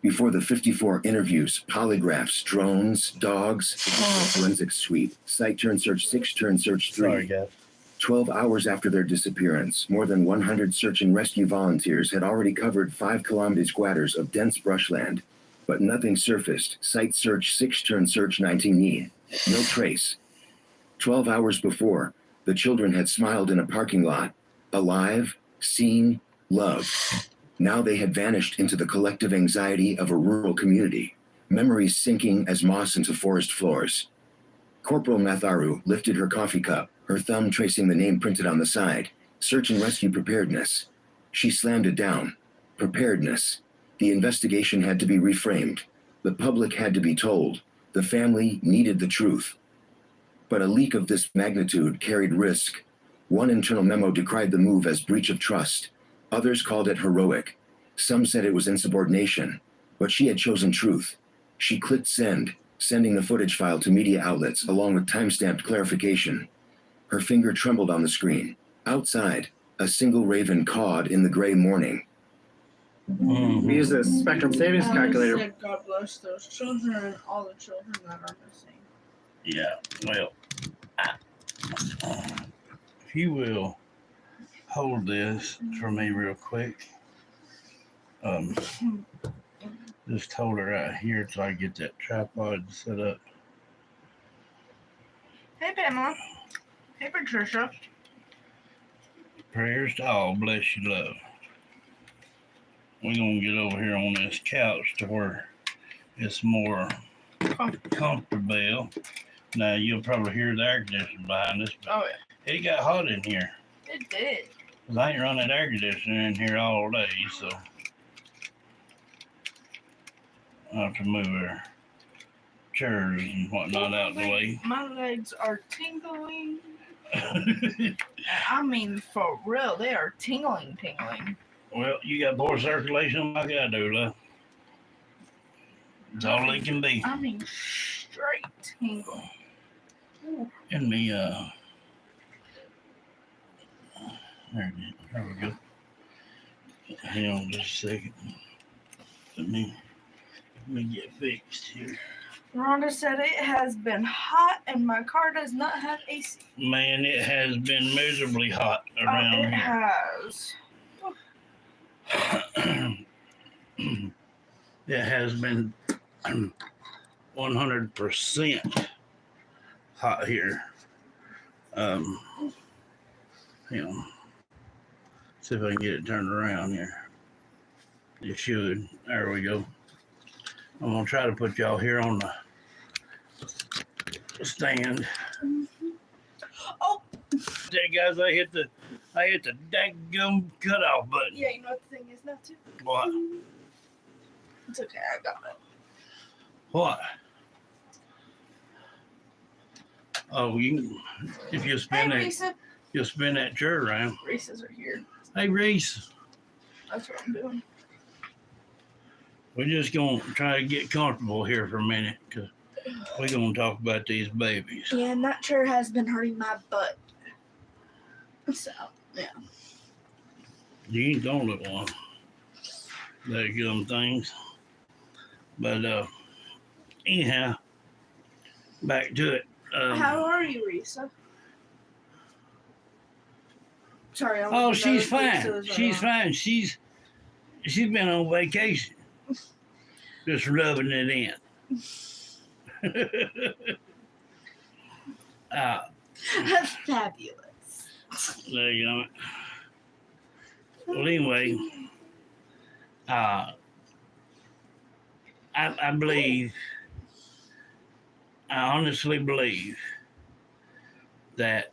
Speaker 4: Before the 54 interviews, polygraphs, drones, dogs, forensic suite, site turn search 6, turn search 3.
Speaker 1: Sorry, guys.
Speaker 4: 12 hours after their disappearance, more than 100 search and rescue volunteers had already covered 5 kilometer squares of dense brushland, but nothing surfaced. Site search 6, turn search 19E. No trace. 12 hours before, the children had smiled in a parking lot, alive, seen, loved. Now they had vanished into the collective anxiety of a rural community, memories sinking as moss into forest floors. Corporal Matharu lifted her coffee cup, her thumb tracing the name printed on the side, search and rescue preparedness. She slammed it down. Preparedness. The investigation had to be reframed. The public had to be told. The family needed the truth. But a leak of this magnitude carried risk. One internal memo decried the move as breach of trust. Others called it heroic. Some said it was insubordination. But she had chosen truth. She clicked send, sending the footage file to media outlets along with time-stamped clarification. Her finger trembled on the screen. Outside, a single raven cawed in the gray morning.
Speaker 1: Mhm.
Speaker 5: We use the spectrum savings
Speaker 2: Alice
Speaker 5: calculator.
Speaker 2: said, God bless those children and all the children that are missing.
Speaker 1: Yeah, well, if you will hold this for me real quick. Just hold it right here till I get that tripod set up.
Speaker 2: Hey, Pamela. Hey, Patricia.
Speaker 1: Prayers to all, bless you, love. We're gonna get over here on this couch to where it's more comfortable. Now you'll probably hear the air conditioner behind us, but
Speaker 2: Oh, yeah.
Speaker 1: it got hot in here.
Speaker 2: It did.
Speaker 1: 'Cause I ain't run that air conditioner in here all day, so I have to move our chairs and whatnot out the way.
Speaker 2: My legs are tingling. I mean, for real, they are tingling.
Speaker 1: Well, you got poor circulation like I do, love. It's all it can be.
Speaker 2: I mean, straight tingle.
Speaker 1: In the there we go. Hang on just a second. Let me get fixed here.
Speaker 2: Rhonda said it has been hot and my car does not have AC.
Speaker 1: Man, it has been miserably hot around
Speaker 2: It
Speaker 1: here.
Speaker 2: has.
Speaker 1: It has been 100% hot here. You know, see if I can get it turned around here. You should. There we go. I'm gonna try to put y'all here on the stand.
Speaker 2: Oh,
Speaker 1: Hey guys, I hit the daggum cutoff button.
Speaker 2: yeah, you know what the thing is now too?
Speaker 1: What?
Speaker 2: It's okay, I got it.
Speaker 1: What? Oh, if you spin
Speaker 2: Hey,
Speaker 1: that,
Speaker 2: Risa.
Speaker 1: you'll spin that chair around.
Speaker 2: Reese's are here.
Speaker 1: Hey Reese,
Speaker 2: That's what I'm doing.
Speaker 1: we're just gonna try to get comfortable here for a minute, cause we're gonna talk about these babies.
Speaker 2: Yeah, and that chair has been hurting my butt. So, yeah.
Speaker 1: You ain't the only one. That gum things. But anyhow, back to it.
Speaker 2: How are you, Risa? Sorry, I'm
Speaker 1: Oh,
Speaker 2: looking at
Speaker 1: she's
Speaker 2: other
Speaker 1: fine.
Speaker 2: pictures
Speaker 1: She's
Speaker 2: right
Speaker 1: fine. She's been on vacation, just rubbing it in.
Speaker 2: now. Fabulous.
Speaker 1: There you go. Well, anyway, I believe, I honestly believe that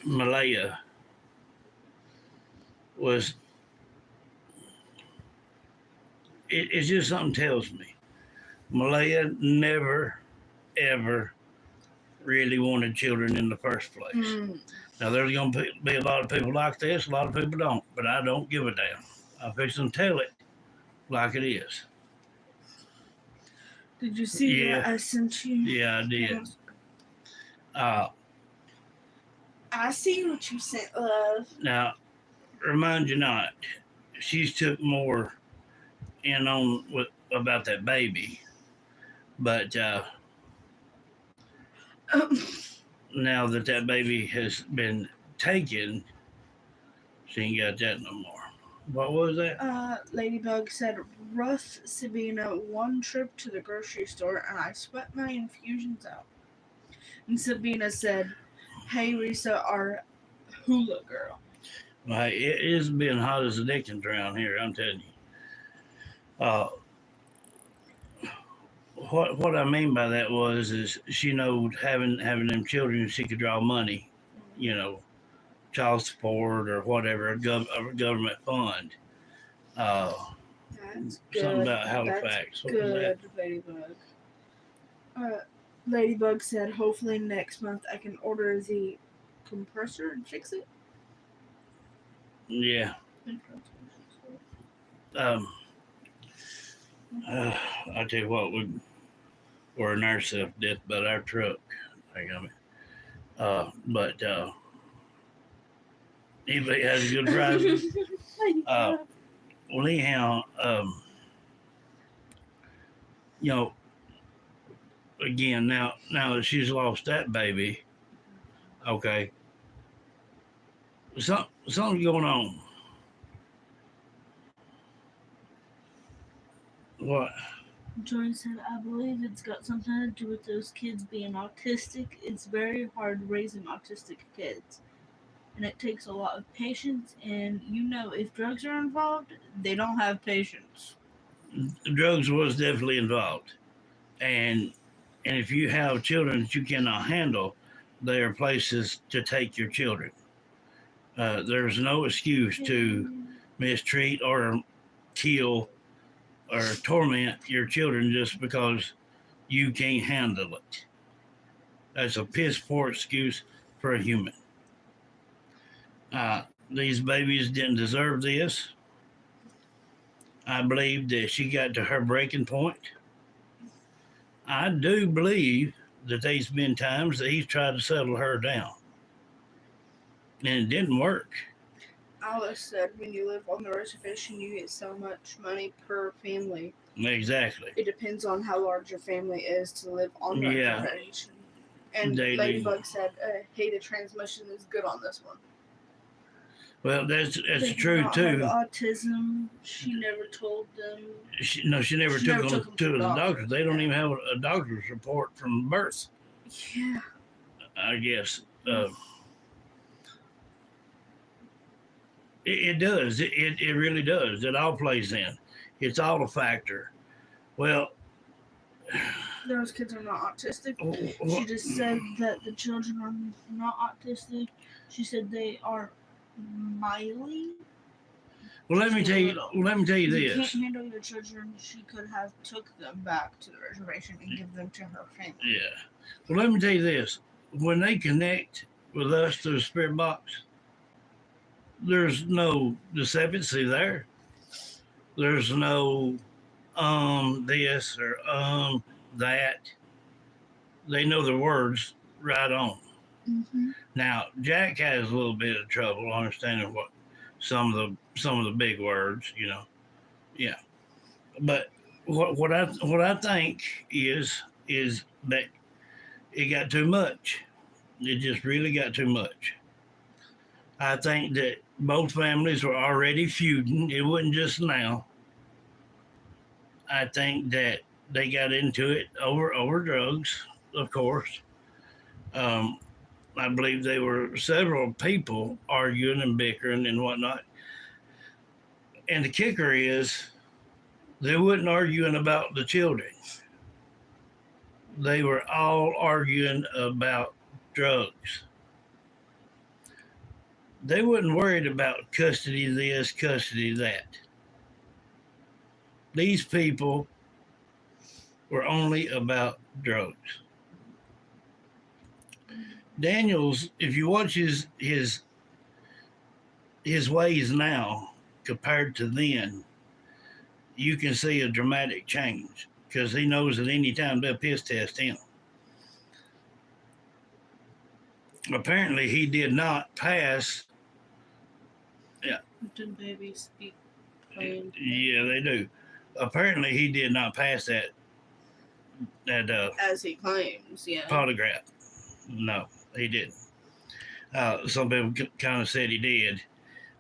Speaker 1: Malaya was, it's just something tells me. Malaya never, ever really wanted children in the first place. Now, there's going to be a lot of people like this, a lot of people don't, but I don't give a damn. I'm fixing to tell it like it is.
Speaker 2: Did you see
Speaker 1: Yeah.
Speaker 2: what I sent you?
Speaker 1: Yeah, I did.
Speaker 2: I see what you sent, love.
Speaker 1: Now, remind you not, she's took more in on about that baby, but now that baby has been taken, she ain't got that no more. What was that?
Speaker 2: Ladybug said, rough Sabina, one trip to the grocery store and I sweat my infusions out. And Sabina said, hey, Risa, our hula girl.
Speaker 1: Well, it is been hot as the Dickens around here, I'm telling you. What I mean by that is she knowed having them children, she could draw money, child support or whatever, a government fund.
Speaker 2: That's good.
Speaker 1: Something about Halifax. What was that?
Speaker 2: Good, Ladybug. Ladybug said, hopefully next month I can order the compressor and fix it.
Speaker 1: Yeah. I tell you what, we're in our self-death about our truck. But anybody has a good prize. Well, anyhow, again, now that she's lost that baby, okay, something's going on. What?
Speaker 2: Joy said, I believe it's got something to do with those kids being autistic. It's very hard raising autistic kids. And it takes a lot of patience. And, if drugs are involved, they don't have patience.
Speaker 1: Drugs was definitely involved. And if you have children that you cannot handle, there are places to take your children. There's no excuse to mistreat or kill or torment your children just because you can't handle it. That's a piss poor excuse for a human. These babies didn't deserve this. I believe that she got to her breaking point. I do believe that there's been times that he's tried to settle her down. And it didn't work.
Speaker 2: Alice said, when you live on the reservation, you get so much money per family.
Speaker 1: Exactly.
Speaker 2: It depends on how large your family is to live on the reservation. And
Speaker 1: Daily.
Speaker 2: Ladybug said, hey, the transmission is good on this one.
Speaker 1: Well, that's
Speaker 2: They
Speaker 1: the
Speaker 2: do
Speaker 1: truth
Speaker 2: not
Speaker 1: too.
Speaker 2: have autism. She never told them.
Speaker 1: She never
Speaker 2: She
Speaker 1: took
Speaker 2: never
Speaker 1: them
Speaker 2: took 'em
Speaker 1: to
Speaker 2: to
Speaker 1: the
Speaker 2: the
Speaker 1: doctor.
Speaker 2: doctor.
Speaker 1: They don't even have a doctor's report from birth,
Speaker 2: Yeah.
Speaker 1: I guess. It does. It really does. It all plays in. It's all a factor. Well,
Speaker 2: Those kids are not autistic.
Speaker 1: wh-
Speaker 2: She just said that the children are not autistic. She said they are mildly.
Speaker 1: well, let me
Speaker 2: just a
Speaker 1: tell you.
Speaker 2: little.
Speaker 1: Let me tell you
Speaker 2: If you
Speaker 1: this.
Speaker 2: can't handle your children, she could have took them back to the reservation and give them to her family.
Speaker 1: Yeah. Well, let me tell you this. When they connect with us through the spirit box, there's no discrepancy there. There's no this or that. They know the words right on.
Speaker 2: Mm-hmm.
Speaker 1: Now Jack has a little bit of trouble understanding what some of the big words, Yeah. But what I think is that it got too much. It just really got too much. I think that both families were already feuding. It wasn't just now. I think that they got into it over drugs, of course. Um, I believe there were several people arguing and bickering and whatnot. And the kicker is they wasn't arguing about the children. They were all arguing about drugs. They wasn't worried about custody this, custody that. These people were only about drugs. Daniel's, if you watch his ways now compared to then, you can see a dramatic change because he knows at any time they'll piss test him. Apparently, he did not pass. Yeah.
Speaker 2: Do babies speak plain?
Speaker 1: Yeah, they do. Apparently, he did not pass that
Speaker 2: As he claims, yeah.
Speaker 1: polygraph. No, he didn't. Some people kind of said he did.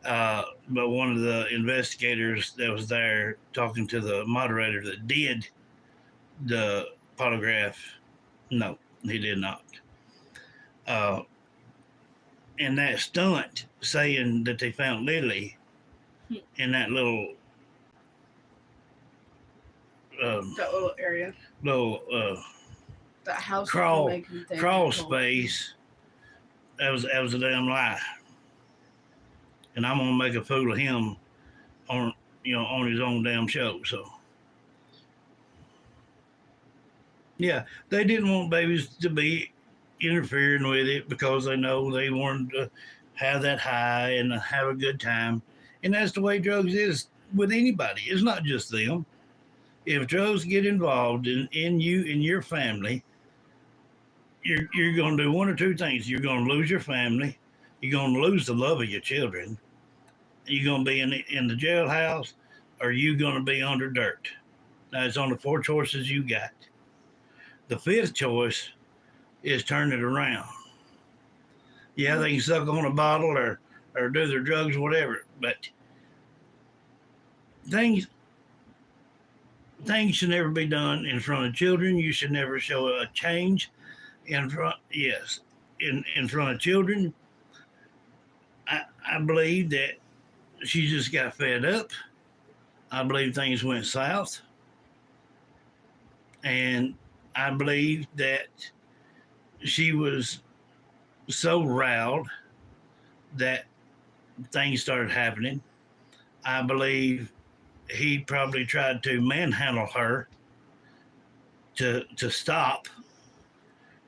Speaker 1: But one of the investigators that was there talking to the moderator that did the polygraph, no, he did not. And that stunt saying that they found Lilly in that little
Speaker 2: that little area, that house,
Speaker 1: crawl space, that was a damn lie. And I'm gonna make a fool of him on his own damn show. So yeah, they didn't want babies to be interfering with it because they know they wanted to have that high and have a good time. And that's the way drugs is with anybody. It's not just them. If drugs get involved in you and your family, you're going to do one or two things. You're going to lose your family. You're going to lose the love of your children. You're going to be in the jailhouse, or you're going to be under dirt. Now, it's on the four choices you got. The fifth choice is turn it around. Yeah, they can suck on a bottle or do their drugs, whatever, but things should never be done in front of children. You should never show a change in front of children. I believe that she just got fed up. I believe things went south. And I believe that she was so riled that things started happening. I believe he probably tried to manhandle her to stop.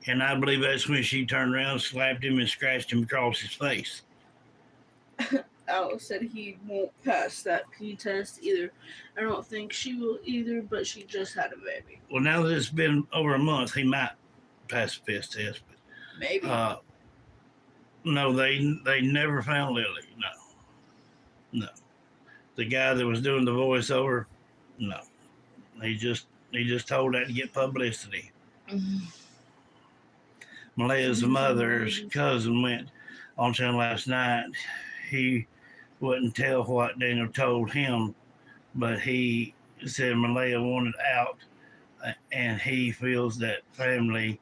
Speaker 1: And I believe that's when she turned around, slapped him, and scratched him across his face.
Speaker 2: Alice said he won't pass that P test either. I don't think she will either, but she just had a baby.
Speaker 1: Well, now that it's been over a month, he might pass the piss test. But,
Speaker 2: maybe.
Speaker 1: No, they never found Lilly. No. The guy that was doing the voiceover, no. He just told that to get publicity.
Speaker 2: Mm-hmm.
Speaker 1: Malea's mother's cousin went on to him last night. He wouldn't tell what Daniel told him, but he said Malaya wanted out, and he feels that family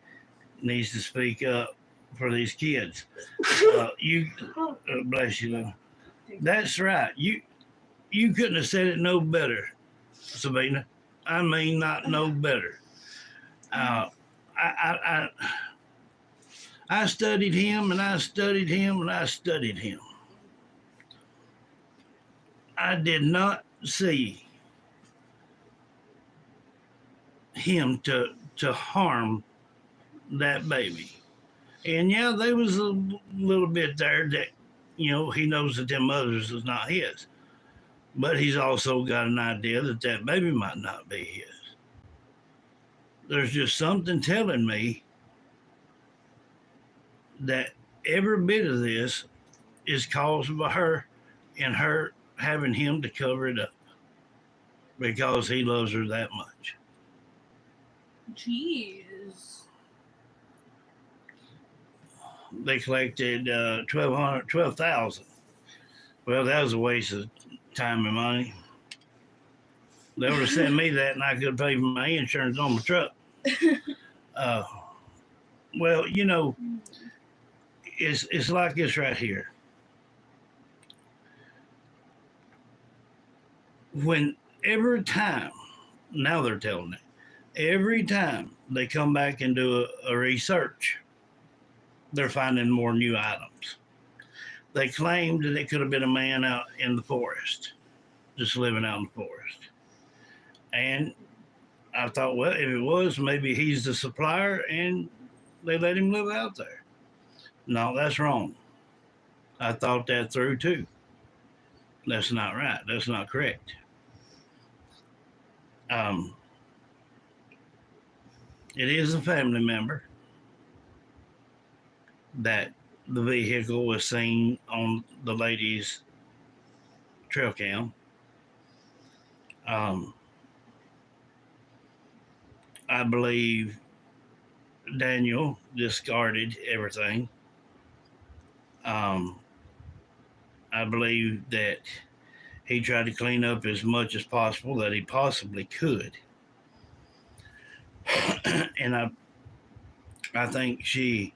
Speaker 1: needs to speak up for these kids. Bless you, Lou. That's right. You couldn't have said it no better, Sabina. I mean, not no better. I studied him, and I studied him, and I studied him. I did not see him to harm that baby. And yeah, there was a little bit there that, he knows that them others is not his. But he's also got an idea that that baby might not be his. There's just something telling me that every bit of this is caused by her and her having him to cover it up because he loves her that much.
Speaker 2: Jeez.
Speaker 1: They collected $12,000. Well, that was a waste of time and money. They would have sent me that, and I could pay for my insurance on my truck. Well, it's like this right here. Every time, now they're telling it, every time they come back and do a research, they're finding more new items. They claimed that it could have been a man out in the forest, just living out in the forest. And I thought, well, if it was, maybe he's the supplier and they let him live out there. No, that's wrong. I thought that through too. That's not right. That's not correct. It is a family member that the vehicle was seen on the lady's trail cam. I believe Daniel discarded everything. I believe that he tried to clean up as much as possible that he possibly could. And I think she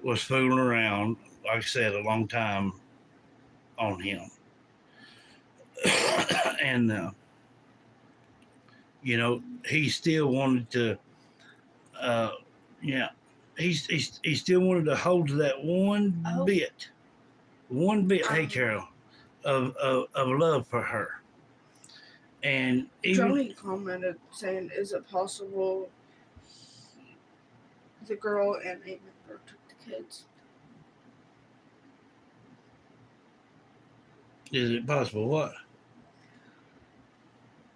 Speaker 1: was fooling around, like I said, a long time on him. And, he still wanted to, he still wanted to hold to that one bit, hey, Carol, of love for her. And even
Speaker 5: Johnny commented saying, is it possible the girl and a member took the kids?
Speaker 1: Is it possible what?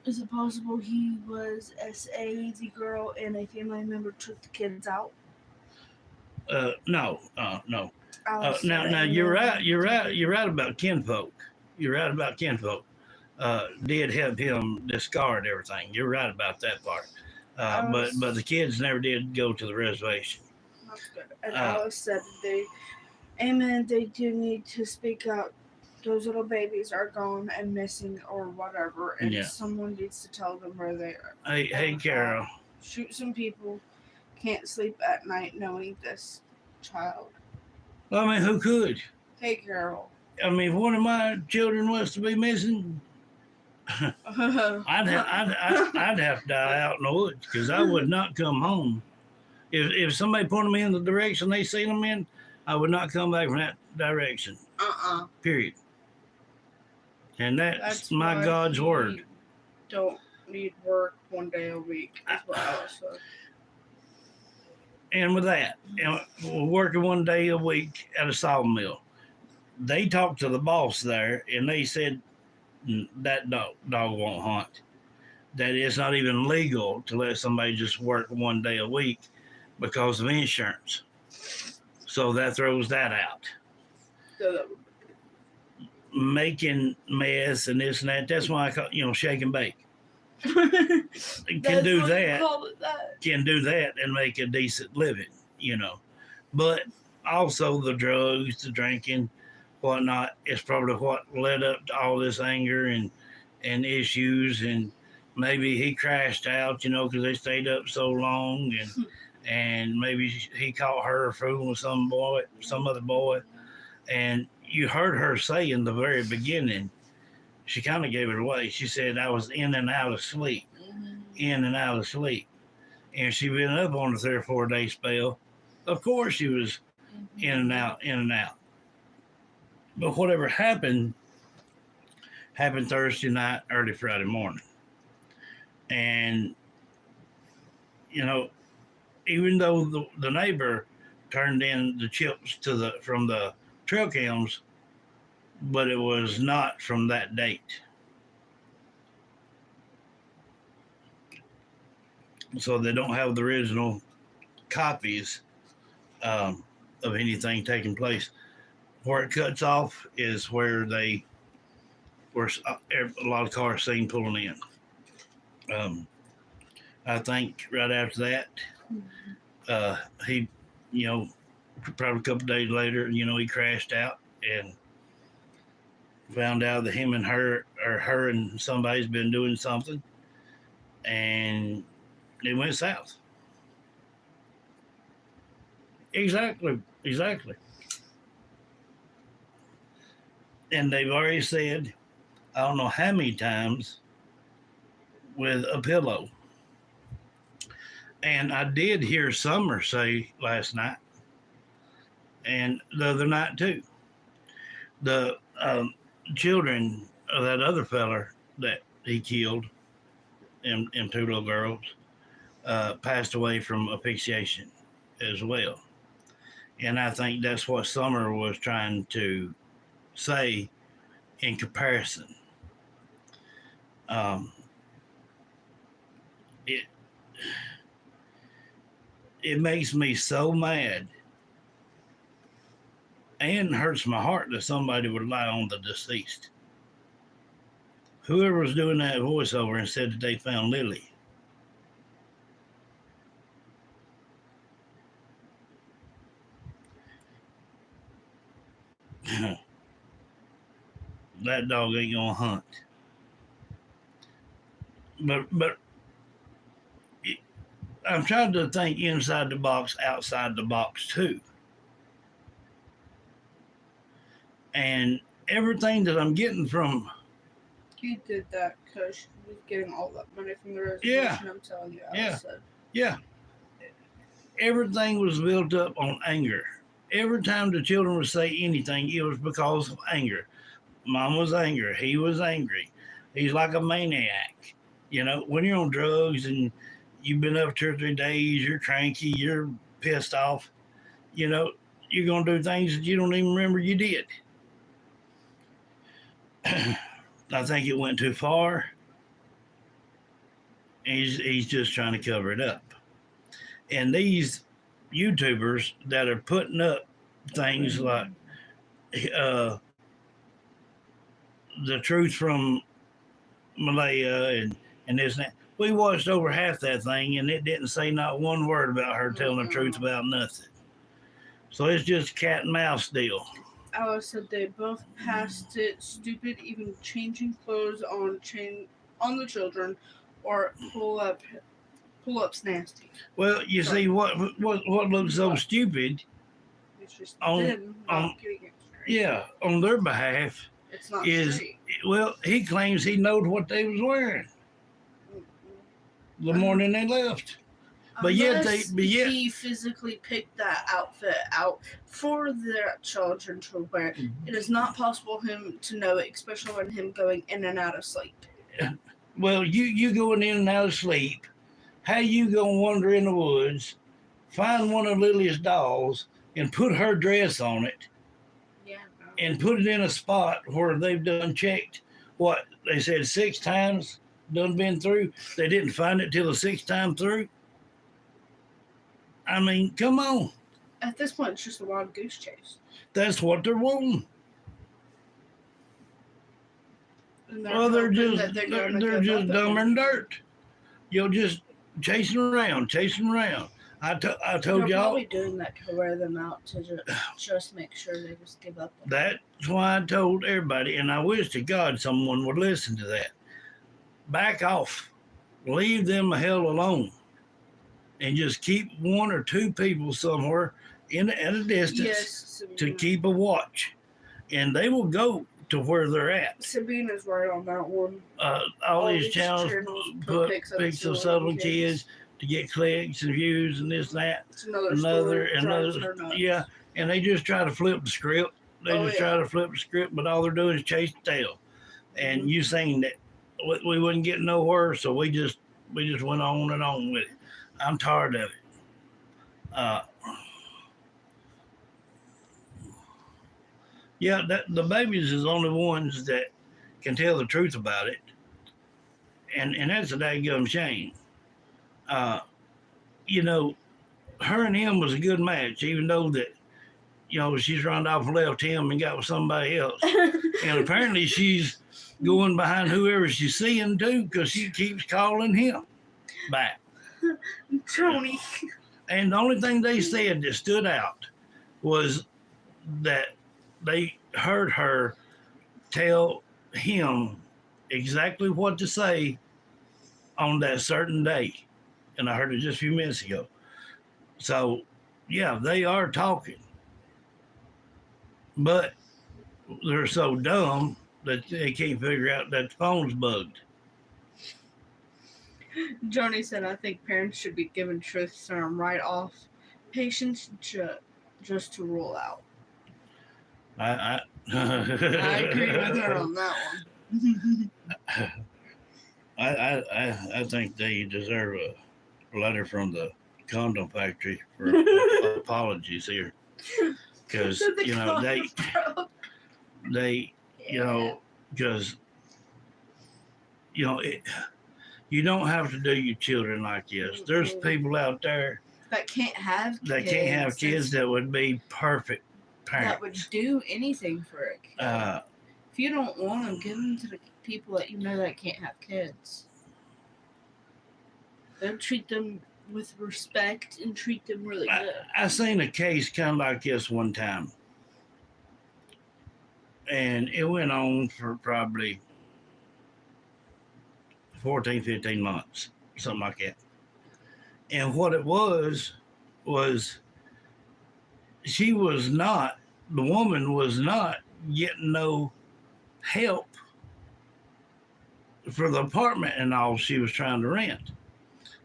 Speaker 2: Is it possible he was SA, the girl, and a family member took the kids out?
Speaker 1: No. Now you're right. You're right about kinfolk. You're right about kinfolk. Did help him discard everything. You're right about that part. But the kids never did go to the reservation.
Speaker 5: That's good. And Alice said they do need to speak out. Those little babies are gone and missing or whatever, and someone needs to tell them where they are.
Speaker 1: Hey, Carol.
Speaker 5: Shoot some people. Can't sleep at night knowing this child.
Speaker 1: Well, I mean, who could?
Speaker 5: Hey, Carol.
Speaker 1: I mean, if one of my children was to be missing, I'd have to die out in the woods because I would not come home. If somebody pointed me in the direction they seen them in, I would not come back from that direction. Period. And that's my God's word.
Speaker 5: Don't need work one day a week. That's what Alice said.
Speaker 1: And with that, we're working one day a week at a sawmill. They talked to the boss there, and they said that dog won't hunt. That it's not even legal to let somebody just work one day a week because of insurance. So that throws that out. Making mess and this and that. That's why I call shake and bake. Can do that. Can do that and make a decent living, But also the drugs, the drinking, whatnot is probably what led up to all this anger and issues. And maybe he crashed out, because they stayed up so long, and maybe he caught her fooling with some other boy. And you heard her say in the very beginning, she kind of gave it away. She said, I was in and out of sleep, in and out of sleep. And she been up on a 3 or 4 day spell. Of course she was in and out, in and out. But whatever happened Thursday night, early Friday morning. And, even though the neighbor turned in the chips from the trail cams, but it was not from that date. So they don't have the original copies of anything taking place. Where it cuts off is where they were a lot of cars seen pulling in. I think right after that, he, probably a couple days later, he crashed out and found out that him and her, or her and somebody's been doing something, and it went south. Exactly. And they've already said, I don't know how many times, with a pillow. And I did hear Summer say last night, and the other night too, the children of that other feller that he killed, and 2 little girls, passed away from asphyxiation as well. And I think that's what Summer was trying to say in comparison. It makes me so mad and hurts my heart that somebody would lie on the deceased. Whoever was doing that voiceover and said that they found Lilly. That dog ain't gonna hunt. But I'm trying to think inside the box, outside the box too. And everything that I'm getting from...
Speaker 5: He did that because he was getting all that money from the reservation.
Speaker 1: Yeah.
Speaker 5: I'm telling you.
Speaker 1: Yeah. Everything was built up on anger. Every time the children would say anything, it was because of anger. Mom was angry. He was angry. He's like a maniac. When you're on drugs and you've been up 2 or 3 days, you're cranky, you're pissed off, you're going to do things that you don't even remember you did. I think it went too far. He's just trying to cover it up. And these YouTubers that are putting up things like the truth from Malaya and this and that. We watched over half that thing, and it didn't say not one word about her telling the truth about nothing. So it's just cat and mouse deal.
Speaker 5: Alice said they both passed it stupid, even changing clothes on the children, or pull-ups nasty.
Speaker 1: Well, you see what looks so stupid
Speaker 5: It's just
Speaker 1: on their behalf
Speaker 5: it's not
Speaker 1: is
Speaker 5: straight.
Speaker 1: Well, he claims he knowed what they was wearing the morning they left. But
Speaker 5: he physically picked that outfit out for their children to wear. It is not possible for him to know it, especially when him going in and out of sleep.
Speaker 1: Well, you going in and out of sleep. How you gonna wander in the woods, find one of Lily's dolls, and put her dress on it, and put it in a spot where they've done checked, what they said 6 times, done been through. They didn't find it till the 6th time through. I mean, come on.
Speaker 5: At this point, it's just a wild goose chase.
Speaker 1: That's what they're wanting. Well, they're just dumber than dirt. You'll just chasing around. I
Speaker 2: They're
Speaker 1: told y'all
Speaker 2: probably doing that to wear them out to just make sure they just give up.
Speaker 1: that's why I told everybody, and I wish to God someone would listen to that. Back off, leave them the hell alone, and just keep one or two people somewhere at a distance
Speaker 2: Yes,
Speaker 1: to
Speaker 2: Sabina.
Speaker 1: keep a watch, and they will go to where they're at.
Speaker 5: Sabina's right on that one.
Speaker 1: All these channels put
Speaker 2: pics
Speaker 1: pics of
Speaker 2: Sullivan
Speaker 1: Southern kids to get clicks and views and this and that.
Speaker 5: It's another story. Drives her nuts.
Speaker 1: Yeah, and they just try to flip the script. They
Speaker 2: Oh,
Speaker 1: just
Speaker 2: yeah.
Speaker 1: try to flip the script, but all they're doing is chase the tail. And you saying that we wouldn't get nowhere, so we just went on and on with it. I'm tired of it. Yeah, the babies is the only ones that can tell the truth about it, and that's a daggum shame. You know, her and him was a good match, even though that, you know, she's run off and left him and got with somebody else. And apparently she's going behind whoever she's seeing too, because she keeps calling him back.
Speaker 5: Tony.
Speaker 1: And the only thing they said that stood out was that they heard her tell him exactly what to say on that certain day. And I heard it just a few minutes ago. So, yeah, they are talking. But they're so dumb that they can't figure out that the phone's bugged.
Speaker 2: Johnny said, I think parents should be given truth serum right off. Patients just to rule out.
Speaker 1: I
Speaker 2: I agree with her on that one.
Speaker 1: I think they deserve a letter from the condom factory for apologies here, because you know they you know, because you know you don't have to do your children like this. There's people out there
Speaker 2: that can't have
Speaker 1: kids that would be perfect parents.
Speaker 2: That would do anything for a kid. If you don't want them, give them to the people that you know that can't have kids. They'll treat them with respect and treat them really good.
Speaker 1: I seen a case kind of like this one time, and it went on for probably 14, 15 months, something like that. And what it was the woman was not getting no help for the apartment and all she was trying to rent.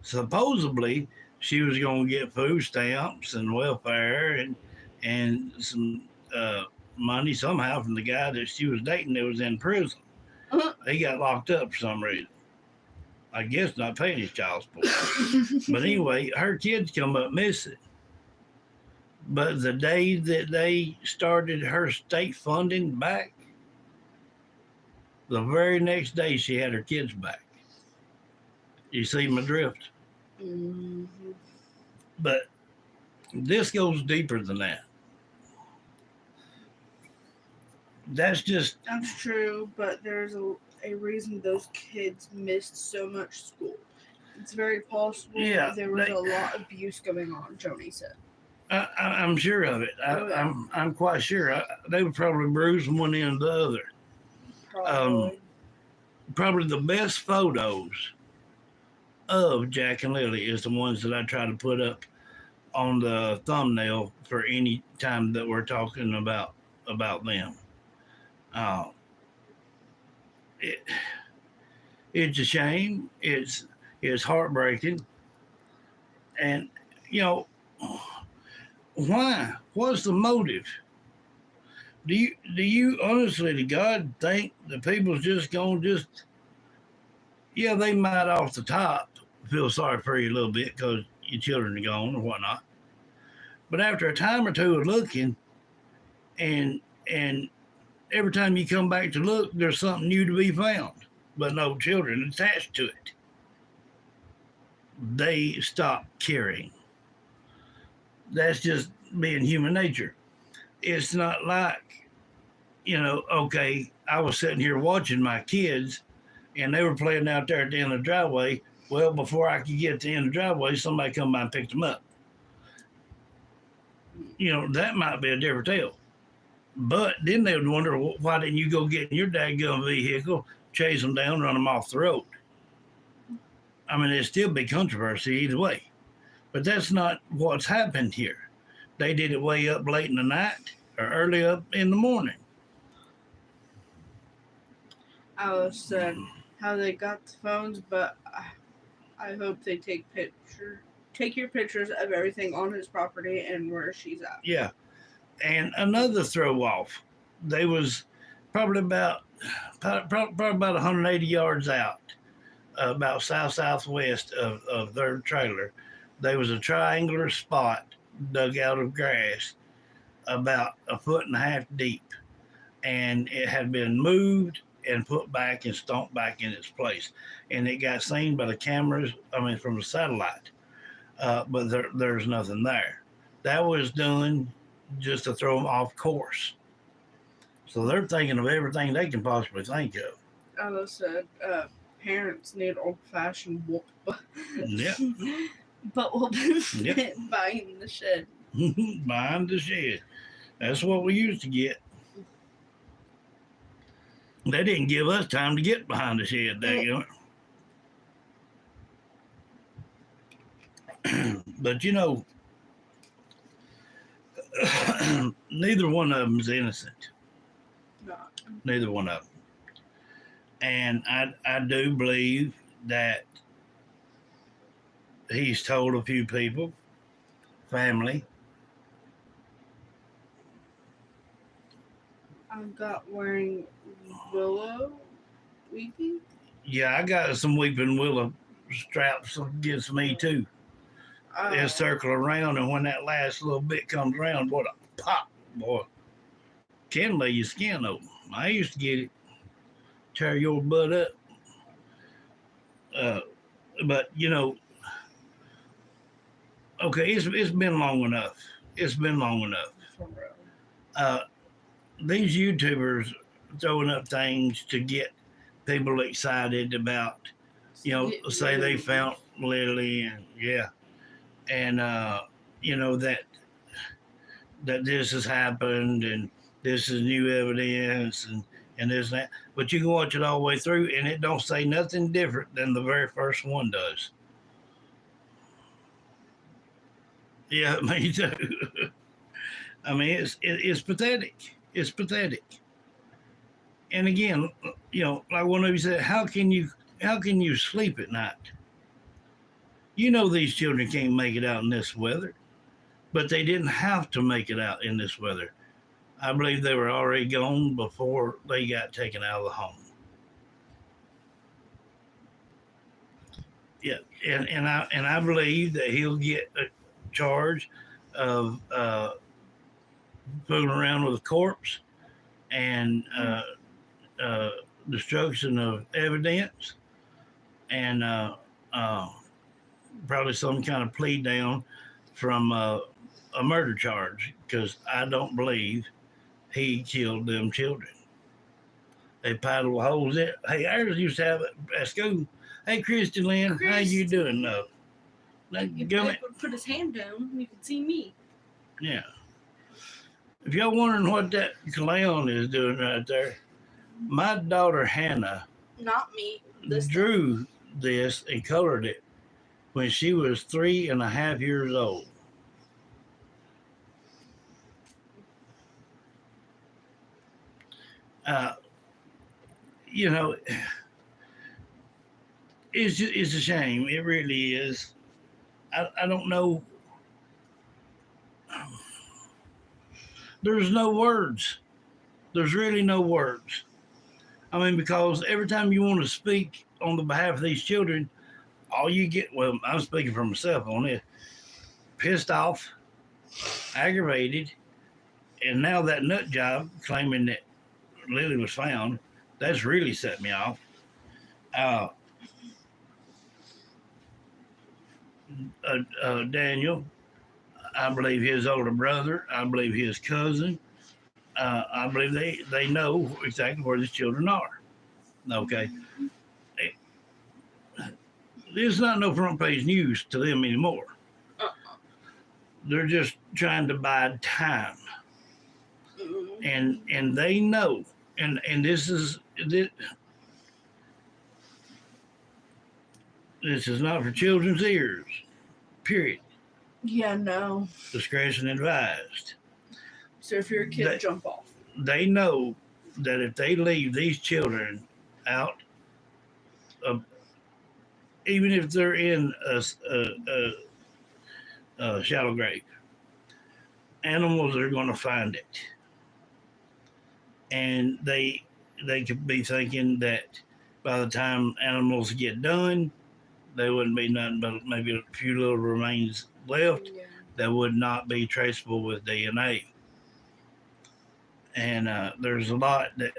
Speaker 1: Supposedly, she was going to get food stamps and welfare and some money somehow from the guy that she was dating that was in prison. He got locked up for some reason. I guess not paying his child support. But anyway, her kids come up missing. But the day that they started her state funding back, the very next day she had her kids back. You see my drift?
Speaker 2: Mm-hmm.
Speaker 1: But this goes deeper than that. That's
Speaker 2: true, but there's a reason those kids missed so much school. It's very possible there was a lot of abuse going on, Joni said.
Speaker 1: I'm sure of it. I'm quite sure. They would probably bruise from one end to the other. Probably the best photos of Jack and Lily is the ones that I try to put up on the thumbnail for any time that we're talking about them. It's a shame. It's heartbreaking. And you know, why? What's the motive? Do you honestly to God think the people's just gonna they might off the top feel sorry for you a little bit because your children are gone or whatnot. But after a time or two of looking and every time you come back to look, there's something new to be found, but no children attached to it. They stop caring. That's just being human nature. It's not like, okay, I was sitting here watching my kids and they were playing out there at the end of the driveway. Well, before I could get to the end of the driveway, somebody come by and picked them up. That might be a different tale. But then they would wonder, well, why didn't you go get in your dadgum vehicle, chase them down, run them off the road? I mean, it'd still be controversy either way. But that's not what's happened here. They did it way up late in the night or early up in the morning.
Speaker 5: Alice said how they got the phones, but I hope they take your pictures of everything on his property and where she's at.
Speaker 1: Yeah. And another throw off, they was probably about 180 yards out, about southwest of their trailer. There was a triangular spot dug out of grass about 1.5 feet deep, and it had been moved and put back and stomped back in its place, and it got seen by the cameras. I mean, from the satellite, but there's nothing there. That was done just to throw them off course. So they're thinking of everything they can possibly think of.
Speaker 5: Alice said parents need old-fashioned whoop.
Speaker 1: Yeah.
Speaker 5: But whooping
Speaker 1: Yep.
Speaker 5: behind the shed.
Speaker 1: Behind the shed. That's what we used to get. They didn't give us time to get behind the shed, daggone it. But neither one of them's innocent.
Speaker 5: No.
Speaker 1: Neither one of them. And I do believe that he's told a few people, family.
Speaker 5: I got wearing willow weeping.
Speaker 1: Yeah, I got some weeping willow straps against me too. They'll circle around, and when that last little bit comes around, what a pop, boy. Can lay your skin open. I used to get it. Tear your butt up. But okay, it's been long enough. It's been long enough. These YouTubers throwing up things to get people excited about, say they found Lilly, and that this has happened and this is new evidence and this and that. But you can watch it all the way through, and it don't say nothing different than the very first one does. Yeah, me too. I mean, it's pathetic. It's pathetic. And again, like one of you said, how can you sleep at night? These children can't make it out in this weather, but they didn't have to make it out in this weather. I believe they were already gone before they got taken out of the home. Yeah, and I believe that he'll get a charge of fooling around with a corpse and destruction of evidence, and probably some kind of plea down from a murder charge, because I don't believe he killed them children. They paddle holes in. Hey, ours used to have it at school. Hey, Christy Lynn, how you doing?
Speaker 2: If Blake would put his hand down, you could see me.
Speaker 1: Yeah. If y'all wondering what that clown is doing right there, my daughter Hannah
Speaker 5: Not me.
Speaker 1: drew this and colored it when she was 3.5 years old. It's a shame. It really is. I don't know. There's no words. There's really no words. I mean, because every time you want to speak on the behalf of these children, all you get, well, I'm speaking for myself on it, pissed off, aggravated, and now that nut job claiming that Lilly was found, that's really set me off. Daniel, I believe his older brother, I believe his cousin, I believe they know exactly where these children are. Okay. This is not no front page news to them anymore. They're just trying to buy time, and they know, and this is this is not for children's ears. Period.
Speaker 5: Yeah, no.
Speaker 1: Discretion advised.
Speaker 5: So if you're a kid,
Speaker 1: They-
Speaker 5: jump off.
Speaker 1: They know that if they leave these children out of, even if they're in a shallow grave, animals are going to find it, and they could be thinking that by the time animals get done, there wouldn't be nothing but maybe a few little remains left
Speaker 5: Yeah.
Speaker 1: that would not be traceable with DNA. And there's a lot that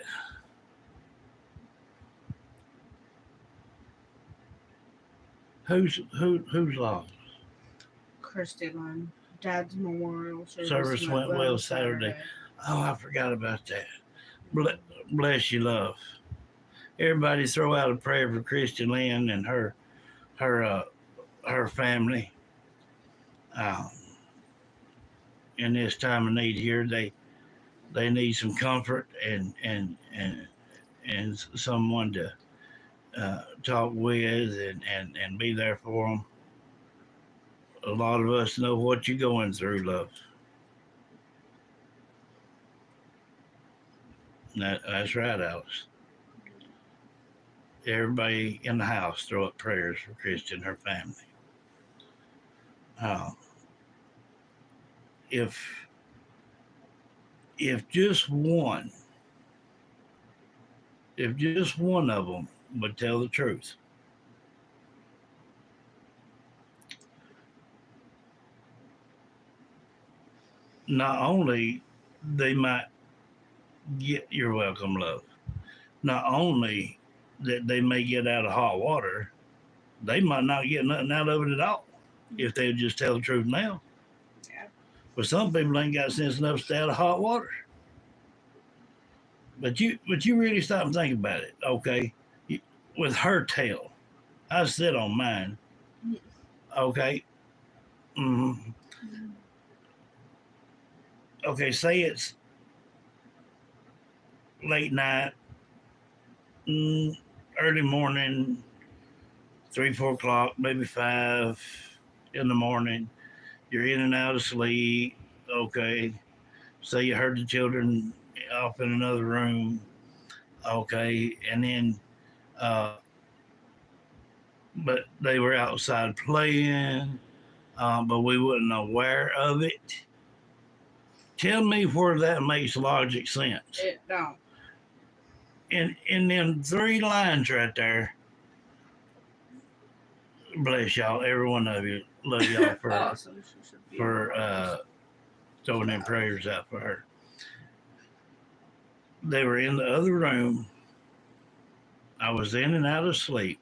Speaker 1: who's lost.
Speaker 5: Christy Lynn. Dad's memorial
Speaker 1: Service went well Saturday. Oh, I forgot about that. Bless you, love. Everybody throw out a prayer for Christy Lynn and her family. In this time of need here, they need some comfort and someone to talk with and be there for them. A lot of us know what you're going through, love. That's right, Alice. Everybody in the house throw up prayers for Christy and her family. If just one of them would tell the truth, not only they might get your welcome, love, not only that they may get out of hot water, they might not get nothing out of it at all if they would just tell the truth now.
Speaker 5: Yeah.
Speaker 1: But some people ain't got sense enough to stay out of hot water. But you really stop and think about it, okay? With her tale, I sit on mine, okay? Mm-hmm. Okay, say it's late night, early morning, 3-4 o'clock, maybe 5 in the morning. You're in and out of sleep. Okay, say you heard the children off in another room. Okay, and then, but they were outside playing, but we wasn't aware of it. Tell me where that makes logic sense.
Speaker 5: It don't.
Speaker 1: In them 3 lines right there. Bless y'all, every one of you. Love y'all for
Speaker 5: Awesome.
Speaker 1: throwing them prayers out for her. They were in the other room. I was in and out of sleep.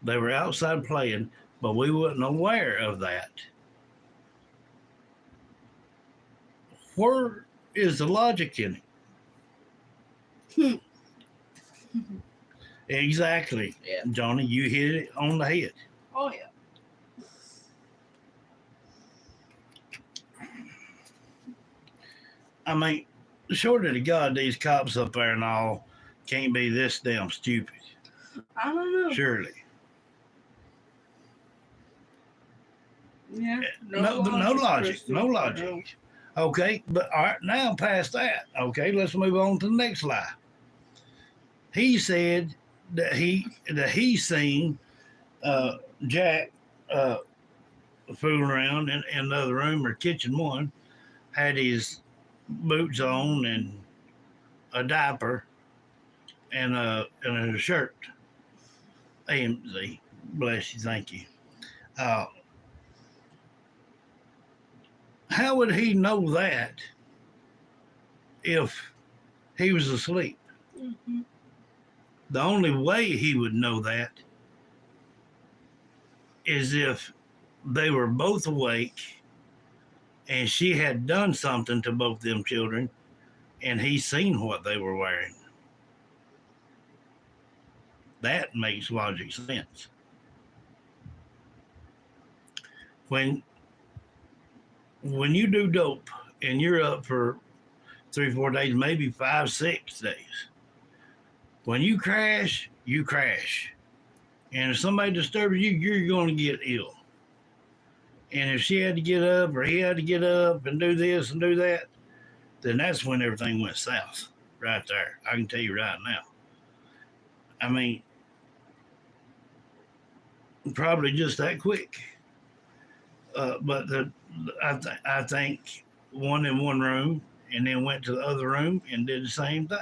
Speaker 1: They were outside playing, but we wasn't aware of that. Where is the logic in it? Exactly.
Speaker 5: Yeah.
Speaker 1: Johnny, you hit it on the head.
Speaker 5: Oh yeah.
Speaker 1: I mean, short of God, these cops up there and all can't be this damn stupid.
Speaker 5: I don't know.
Speaker 1: Surely.
Speaker 5: Yeah.
Speaker 1: No logic. No logic. Okay, but all right, now past that, okay, let's move on to the next lie. He said that he seen Jack fooling around in the other room or kitchen one, had his boots on and a diaper and a shirt. AMZ, bless you, thank you. How would he know that if he was asleep?
Speaker 5: Mm-hmm.
Speaker 1: The only way he would know that is if they were both awake and she had done something to both them children and he seen what they were wearing. That makes logic sense. When when you do dope and you're up for 3, 4 days, maybe 5, 6 days, when you crash, you crash. And if somebody disturbs you, you're going to get ill. And if she had to get up or he had to get up and do this and do that, then that's when everything went south right there. I can tell you right now. I mean, probably just that quick. But I think one in one room and then went to the other room and did the same thing.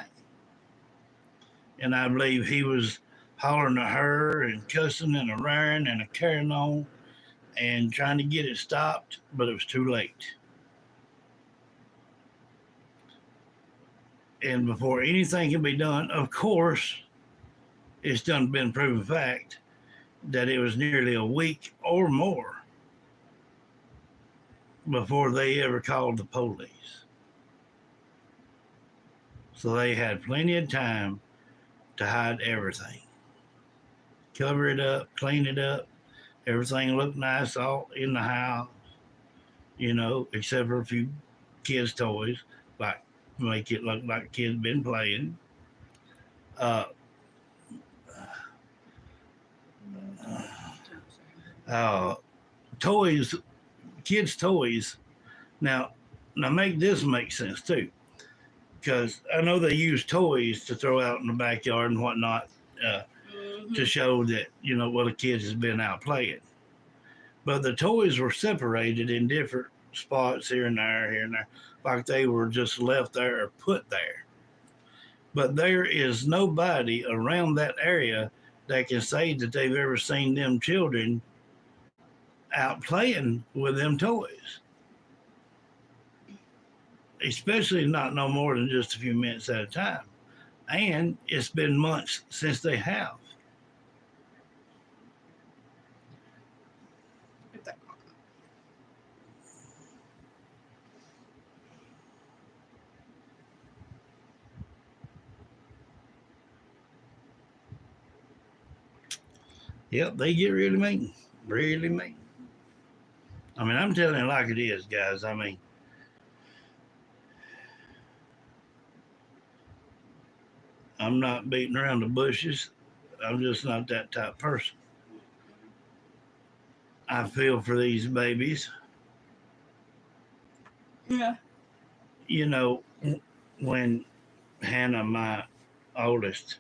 Speaker 1: And I believe he was hollering at her and cussing and a raring and a carrying on and trying to get it stopped, but it was too late. And before anything can be done, of course, it's been proven fact that it was nearly a week or more before they ever called the police. So they had plenty of time to hide everything. Cover it up, clean it up. Everything looked nice all in the house, except for a few kids' toys, like make it look like kids been playing. Toys, kids' toys. Now make this make sense too, because I know they use toys to throw out in the backyard and whatnot. To show that, the kids has been out playing. But the toys were separated in different spots here and there, like they were just left there or put there. But there is nobody around that area that can say that they've ever seen them children out playing with them toys. Especially not no more than just a few minutes at a time. And it's been months since they have. Yep, they get really mean. Really mean. I mean, I'm telling it like it is, guys. I mean, I'm not beating around the bushes. I'm just not that type of person. I feel for these babies.
Speaker 5: Yeah.
Speaker 1: When Hannah, my oldest,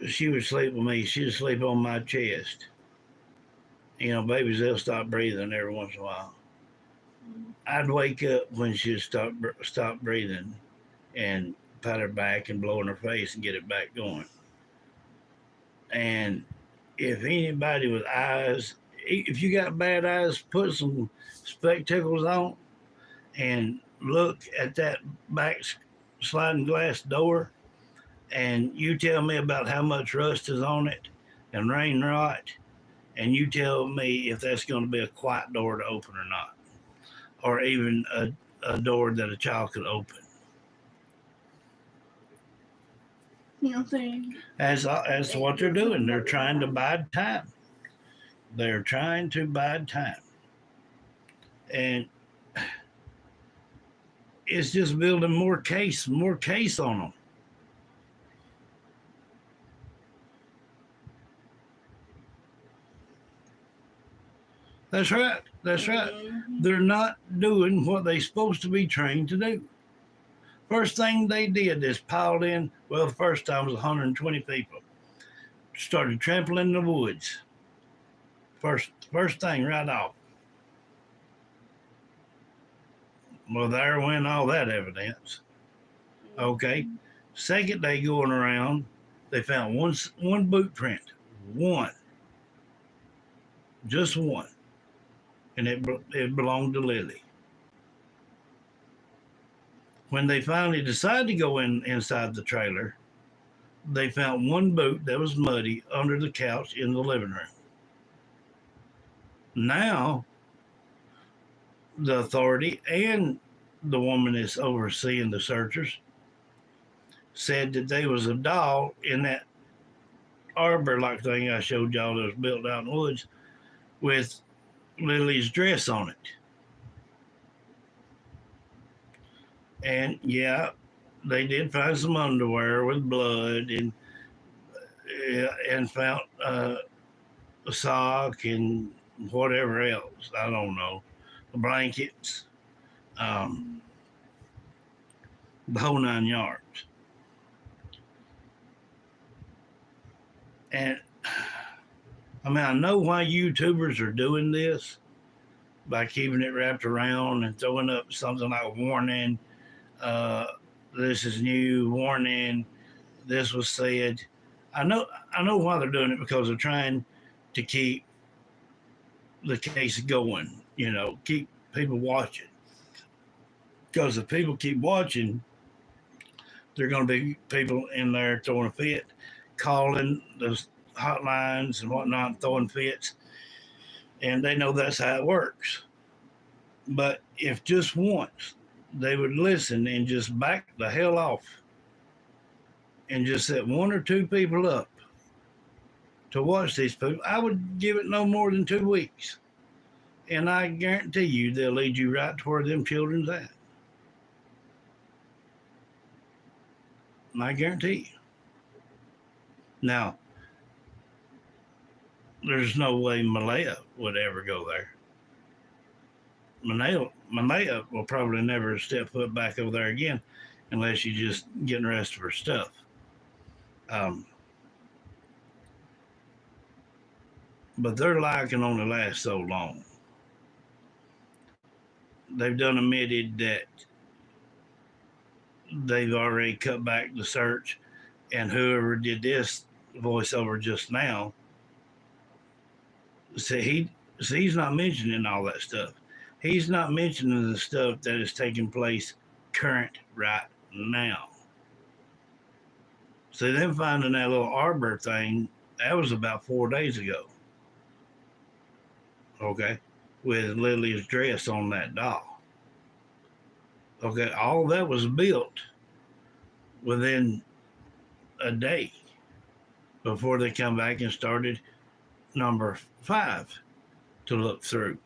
Speaker 1: she would sleep with me. She'd sleep on my chest. Babies, they'll stop breathing every once in a while. I'd wake up when she'd stop breathing and pat her back and blow in her face and get it back going. And if anybody with eyes, if you got bad eyes, put some spectacles on and look at that back sliding glass door, and you tell me about how much rust is on it and rain rot, and you tell me if that's going to be a quiet door to open or not, or even a door that a child could open. That's what they're doing. They're trying to bide time. They're trying to bide time. And it's just building more case on them. That's right. They're not doing what they're supposed to be trained to do. First thing they did is piled in, the first time was 120 people. Started trampling the woods. First thing right off. Well, there went all that evidence. Okay. Second day going around, they found one boot print. One. Just one. And it belonged to Lilly. When they finally decided to go inside the trailer, they found one boot that was muddy under the couch in the living room. Now, the authority and the woman that's overseeing the searchers said that there was a doll in that arbor-like thing I showed y'all that was built out in the woods with Lily's dress on it. And yeah, they did find some underwear with blood, and found a sock and whatever else. I don't know, blankets, um, the whole 9 yards. And I mean, I know why YouTubers are doing this by keeping it wrapped around and throwing up something like warning. Uh, this is new warning. This was said. I know. I know why they're doing it, because they're trying to keep the case going. You know, keep people watching. Because if people keep watching, there are going to be people in there throwing a fit, calling those hotlines and whatnot, throwing fits, and they know that's how it works. But if just once they would listen and just back the hell off and just set one or two people up to watch these people, I would give it no more than 2 weeks. And I guarantee you they'll lead you right to where them children's at. And I guarantee you. Now, there's no way Malaya would ever go there. Malaya will probably never step foot back over there again unless she's just getting the rest of her stuff. But their lie can only last so long. They've done admitted that they've already cut back the search, and whoever did this voiceover just now, he's not mentioning all that stuff. He's not mentioning the stuff that is taking place current right now. See, them finding that little arbor thing, that was about 4 days ago. Okay, with Lily's dress on that doll. Okay, all that was built within a day before they come back and started number 5 to look through.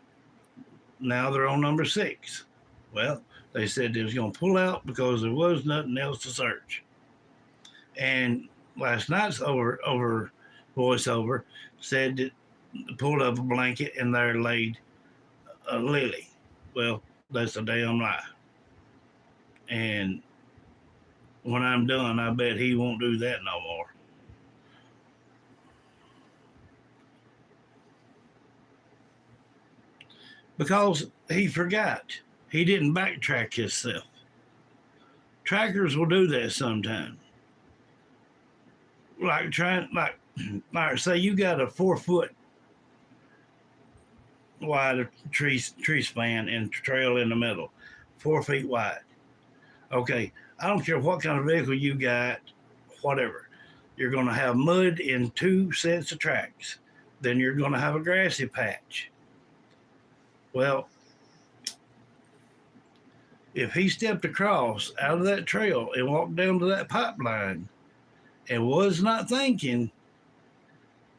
Speaker 1: Now they're on number 6. Well, they said they was going to pull out because there was nothing else to search. And last night's over voiceover said that pulled up a blanket and there laid Lily. Well, that's a damn lie. And when I'm done, I bet he won't do that no more. Because he forgot. He didn't backtrack himself. Trackers will do that sometimes. Like say you got a 4-foot wide tree span and trail in the middle, 4 feet wide. Okay, I don't care what kind of vehicle you got, whatever. You're going to have mud in 2 sets of tracks. Then you're going to have a grassy patch. Well, if he stepped across out of that trail and walked down to that pipeline and was not thinking,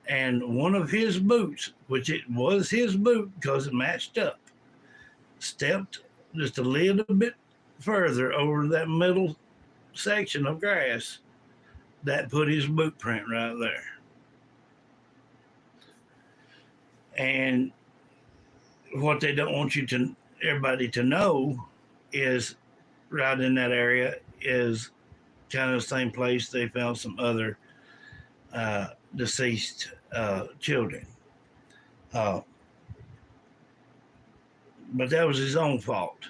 Speaker 1: and one of his boots, which it was his boot because it matched up, stepped just a little bit further over that middle section of grass, that put his boot print right there. And what they don't want everybody to know is right in that area is kind of the same place they found some other deceased children. But that was his own fault.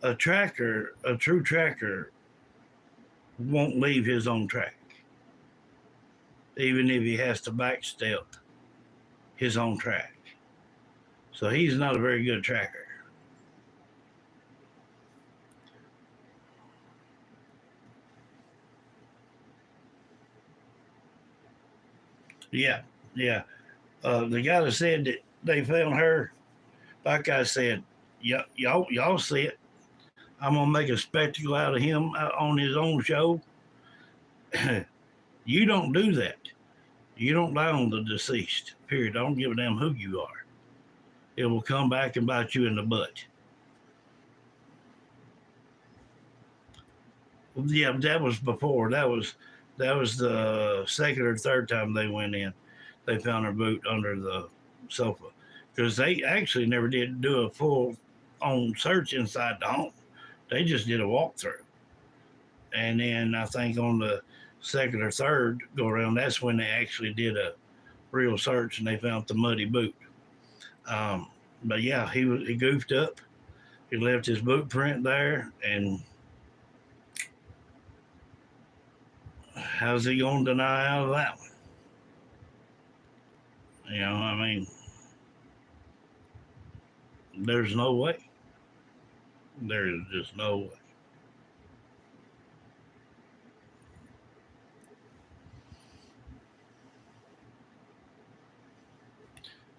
Speaker 1: A true tracker, won't leave his own track, even if he has to backstep his own track. So he's not a very good tracker. Yeah. The guy that said that they found her, like I said, y'all see it. I'm gonna make a spectacle out of him on his own show. You don't do that. You don't lie on the deceased. Period. I don't give a damn who you are. It will come back and bite you in the butt. Yeah, that was before. That was the second or third time they went in. They found her boot under the sofa because they actually never did do a full on search inside the home. They just did a walkthrough, and then I think on the second or third go around, that's when they actually did a real search and they found the muddy boot. Um, but yeah, he goofed up. He left his boot print there, and how's he going to deny out of that one? I mean, there's no way. There's just no way.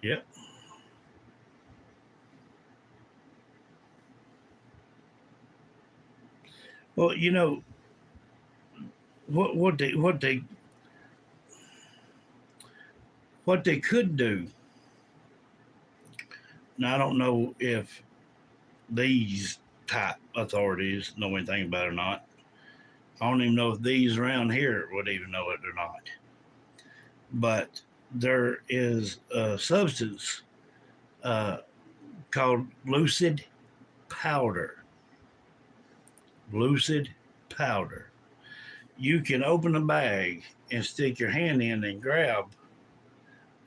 Speaker 1: Yep. Well, what they could do. Now I don't know if these type authorities know anything about it or not. I don't even know if these around here would even know it or not. But there is a substance uh, called lucid powder. Lucid powder. You can open a bag and stick your hand in and grab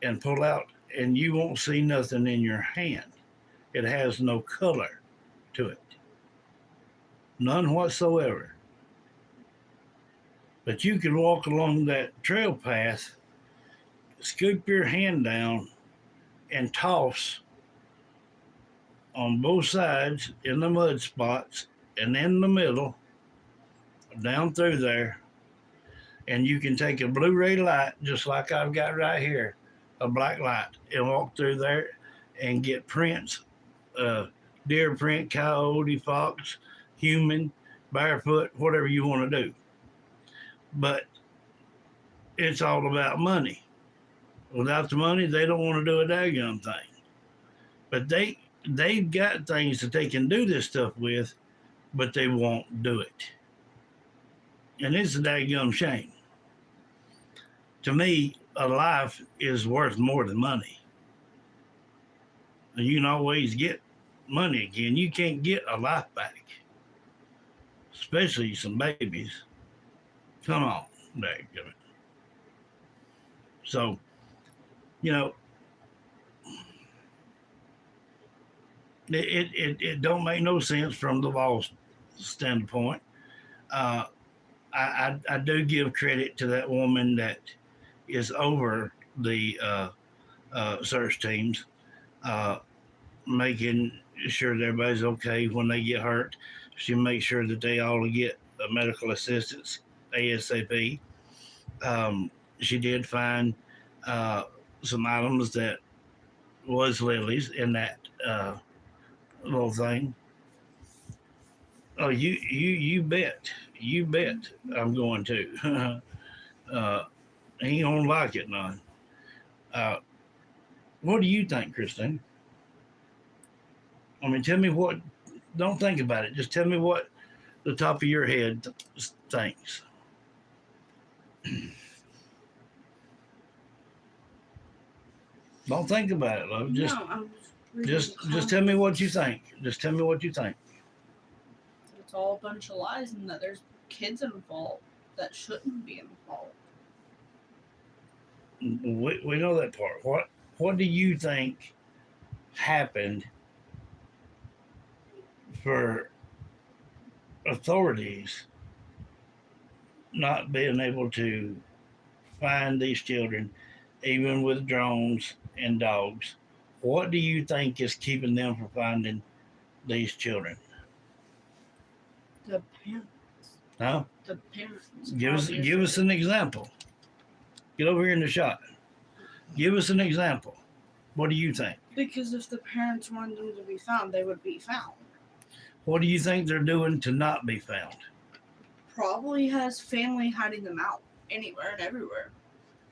Speaker 1: and pull out, and you won't see nothing in your hand. It has no color to it, none whatsoever. But you can walk along that trail path, scoop your hand down, and toss on both sides in the mud spots and in the middle, down through there. And you can take a Blu-ray light, just like I've got right here, a black light, and walk through there and get prints, deer print, coyote, fox, human, barefoot, whatever you want to do. But it's all about money. Without the money, they don't want to do a daggum thing. But they've got things that they can do this stuff with, but they won't do it. And it's a daggum shame. To me, a life is worth more than money. And you can always get money again. You can't get a life back, especially some babies. Come on, daggum it. So, you know, it don't make no sense from the law standpoint. Uh, I do give credit to that woman that is over the search teams, making sure that everybody's okay when they get hurt. She makes sure that they all get medical assistance ASAP. She did find some items that was Lily's in that little thing. Oh, you bet, I'm going to. He don't like it none. Uh, what do you think, Christine? I mean, tell me what. Don't think about it. Just tell me what the top of your head thinks. Don't think about it, love. Just tell me what you think. Just tell me what you think.
Speaker 2: It's all a bunch of lies, and that there's kids involved that shouldn't be involved.
Speaker 1: We know that part. What do you think happened for authorities not being able to find these children, even with drones and dogs? What do you think is keeping them from finding these children?
Speaker 2: The parents.
Speaker 1: Huh?
Speaker 2: The parents.
Speaker 1: Give us an example. Get over here in the shot. Give us an example. What do you think?
Speaker 5: Because if the parents wanted them to be found, they would be found.
Speaker 1: What do you think they're doing to not be found?
Speaker 5: Probably has family hiding them out anywhere and everywhere.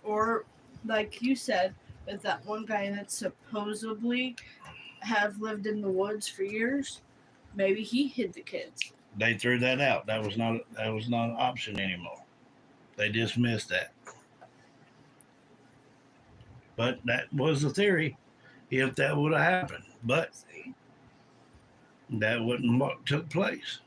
Speaker 5: Or, like you said, with that one guy that supposedly have lived in the woods for years, maybe he hid the kids.
Speaker 1: They threw that out. That was not an option anymore. They dismissed that. But that was the theory if that would have happened. But
Speaker 5: See,
Speaker 1: that wasn't what took place.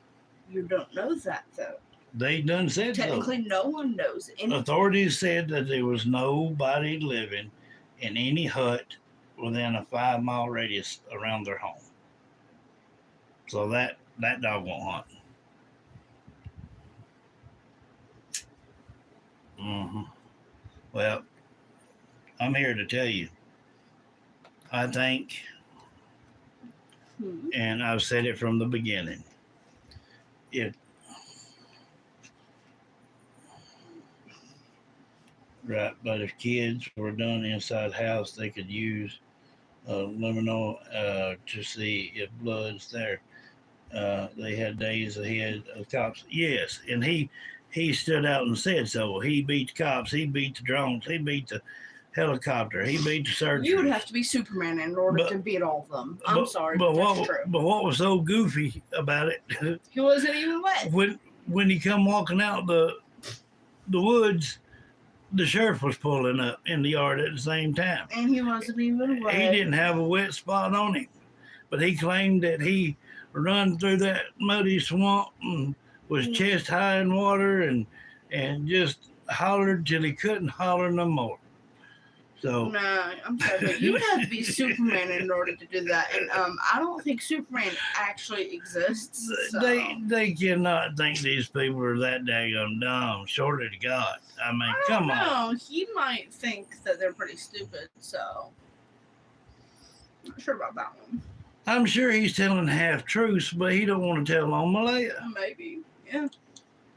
Speaker 5: you don't know that though.
Speaker 1: They done said
Speaker 5: Technically,
Speaker 1: so.
Speaker 5: no one knows anything.
Speaker 1: Authorities said that there was nobody living in any hut within a 5-mile radius around their home. So that dog won't hunt. Well, I'm here to tell you. I think, and I've said it from the beginning, but if kids were done inside the house, they could use luminol to see if blood's there. They had days ahead of cops. Yes, and he stood out and said so. He beat the cops. He beat the drones. He beat the helicopter. He beat the surgery.
Speaker 5: You would have to be Superman in order to beat all of them. I'm sorry,
Speaker 1: but
Speaker 5: that's
Speaker 1: what,
Speaker 5: true.
Speaker 1: But what was so goofy about it?
Speaker 5: He wasn't even wet.
Speaker 1: When he come walking out the woods, the sheriff was pulling up in the yard at the same time.
Speaker 5: And he wasn't even wet.
Speaker 1: He didn't have a wet spot on him, but he claimed that he run through that muddy swamp and was chest high in water and just hollered till he couldn't holler no more. So
Speaker 5: nah, I'm sorry, but you would have to be Superman in order to do that. And I don't think Superman actually exists. So.
Speaker 1: They cannot think these people are that daggone dumb, short of God. I mean, come on.
Speaker 5: No, he might think that they're pretty stupid, so not sure about that one.
Speaker 1: I'm sure he's telling half truths, but he don't want to tell on Malaya.
Speaker 5: Maybe, yeah.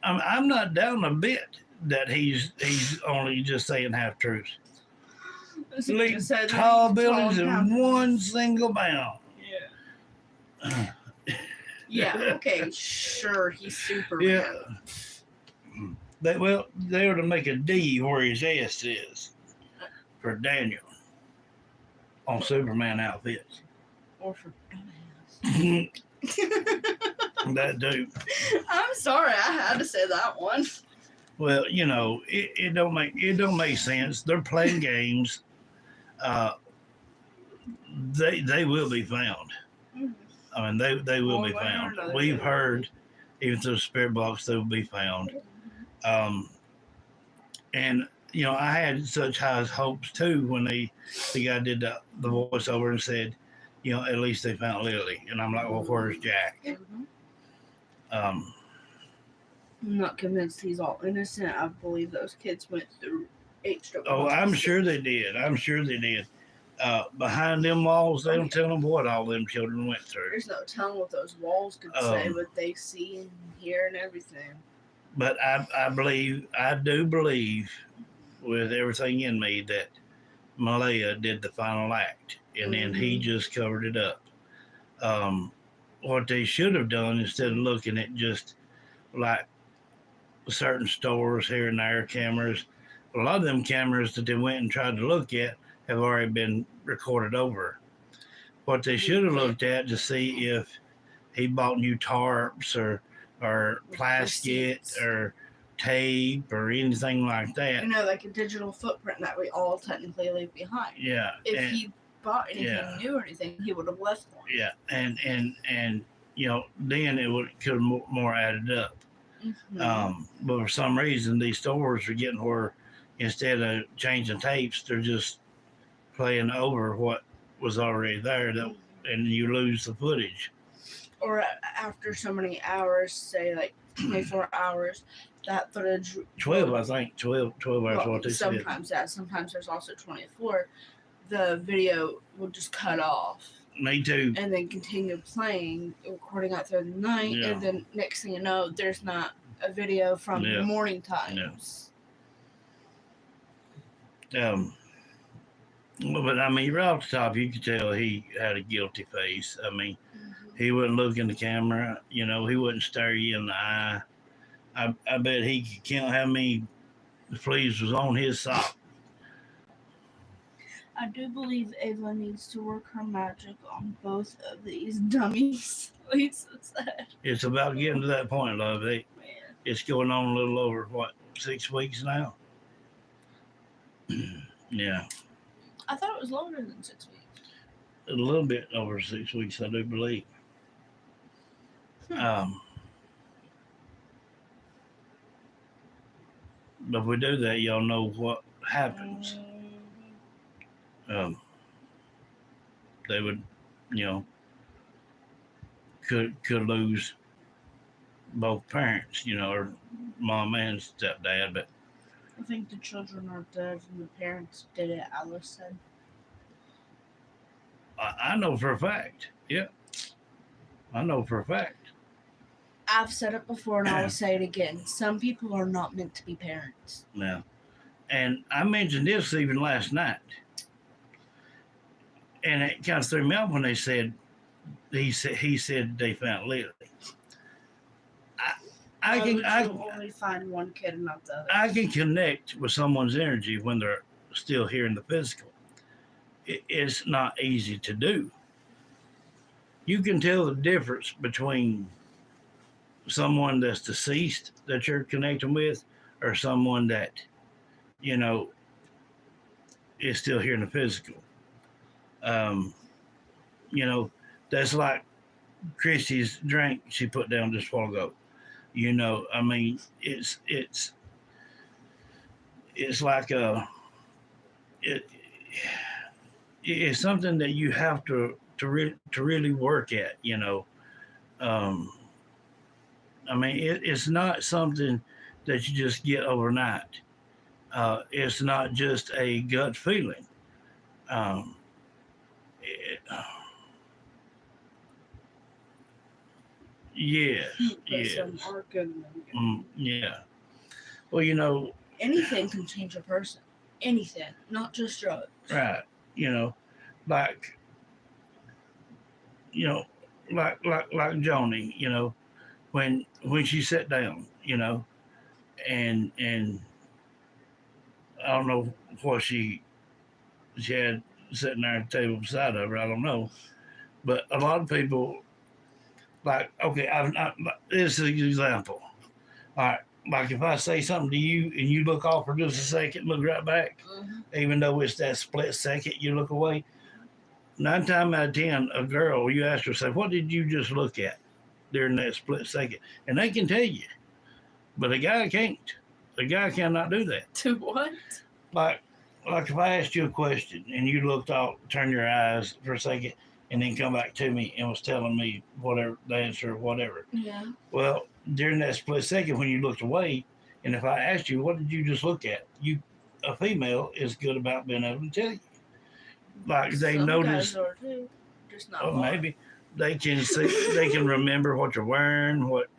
Speaker 1: I'm not down a bit that he's only just saying half truths. Leap tall buildings in one single bound.
Speaker 5: Yeah. Yeah. Okay. Sure, he's Superman.
Speaker 1: Yeah. They ought to make a D where his S is for Daniel on Superman outfits.
Speaker 5: Or for dumbass.
Speaker 1: That dude.
Speaker 5: I'm sorry, I had to say that one.
Speaker 1: Well, you know, it don't make sense. They're playing games. They will be found. I mean, they will be found. We've heard, even through the spirit box, they will be found. And you know, I had such high hopes too when the guy did the voiceover and said, you know, at least they found Lilly, and I'm like, well, where's Jack?
Speaker 5: I'm not convinced he's all innocent. I believe those kids went through H.
Speaker 1: Oh, I'm sure they did. Behind them walls, they don't tell them what all them children went through.
Speaker 5: There's no telling what those walls could say, what they see and hear and everything.
Speaker 1: But I do believe with everything in me that Malaya did the final act, and then he just covered it up. What they should have done, instead of looking at just like certain stores here and there, cameras, a lot of them cameras that they went and tried to look at have already been recorded over. What they should have looked at to see if he bought new tarps or plastic or tape or anything like that.
Speaker 5: You know, like a digital footprint that we all technically leave behind.
Speaker 1: Yeah.
Speaker 5: If he bought anything new or anything, he would have left one.
Speaker 1: Yeah, and you know, then it could have more added up. But for some reason, these stores are getting where instead of changing tapes, they're just playing over what was already there, and you lose the footage.
Speaker 5: Or after so many hours, say like 24 hours, that footage.
Speaker 1: 12, I think. 12 hours. What they
Speaker 5: sometimes
Speaker 1: said.
Speaker 5: Sometimes there's also 24. The video will just cut off.
Speaker 1: Me too.
Speaker 5: And then continue playing, recording out through the night, and then next thing you know, there's not a video from the morning times.
Speaker 1: But I mean, right off the top, you could tell he had a guilty face. I mean, he wouldn't look in the camera. You know, he wouldn't stare you in the eye. I bet he could count how many fleas was on his sock.
Speaker 2: I do believe Ava needs to work her magic on both of these dummies. He's so sad.
Speaker 1: It's about getting to that point, love.
Speaker 2: Man.
Speaker 1: It's going on a little over, 6 weeks now? Yeah.
Speaker 2: I thought it was longer than 6 weeks.
Speaker 1: A little bit over 6 weeks, I do believe. But if we do that, y'all know what happens. They would, could lose both parents, or mom and stepdad. But
Speaker 2: I think the children are dead and the parents did it, Alice said.
Speaker 1: I know for a fact. Yeah. I know for a fact.
Speaker 2: I've said it before and I will say it again. Some people are not meant to be parents.
Speaker 1: Yeah. And I mentioned this even last night. And it kind of threw me off when they said, he said they found Lilly. I can
Speaker 2: only find one kid and not the other.
Speaker 1: I can connect with someone's energy when they're still here in the physical. It's not easy to do. You can tell the difference between someone that's deceased that you're connecting with, or someone that, is still here in the physical. That's like Christy's drink she put down just a while ago. I mean, it's like it's something that you have to really work at. I mean, it's not something that you just get overnight. It's not just a gut feeling. Yeah.
Speaker 2: Some arc in
Speaker 1: them. Yeah. Well,
Speaker 2: anything can change a person. Anything, not just drugs.
Speaker 1: Right. Like Joni, when she sat down, and I don't know what she had sitting there at the table beside of her. I don't know, but a lot of people, like, okay, this is an example. All right, like if I say something to you and you look off for just a second, look right back, even though it's that split second you look away. 9 times out of 10, a girl, you ask her, say, what did you just look at during that split second? And they can tell you, but a guy can't. A guy cannot do that.
Speaker 2: To what?
Speaker 1: Like if I asked you a question and you looked off, turned your eyes for a second, and then come back to me and was telling me whatever the answer or whatever.
Speaker 2: Yeah.
Speaker 1: Well, during that split second when you looked away, and if I asked you, what did you just look at? A female is good about being able to tell you. Like they notice.
Speaker 2: Guys are too, just not
Speaker 1: maybe they can see, they can remember what you're wearing, what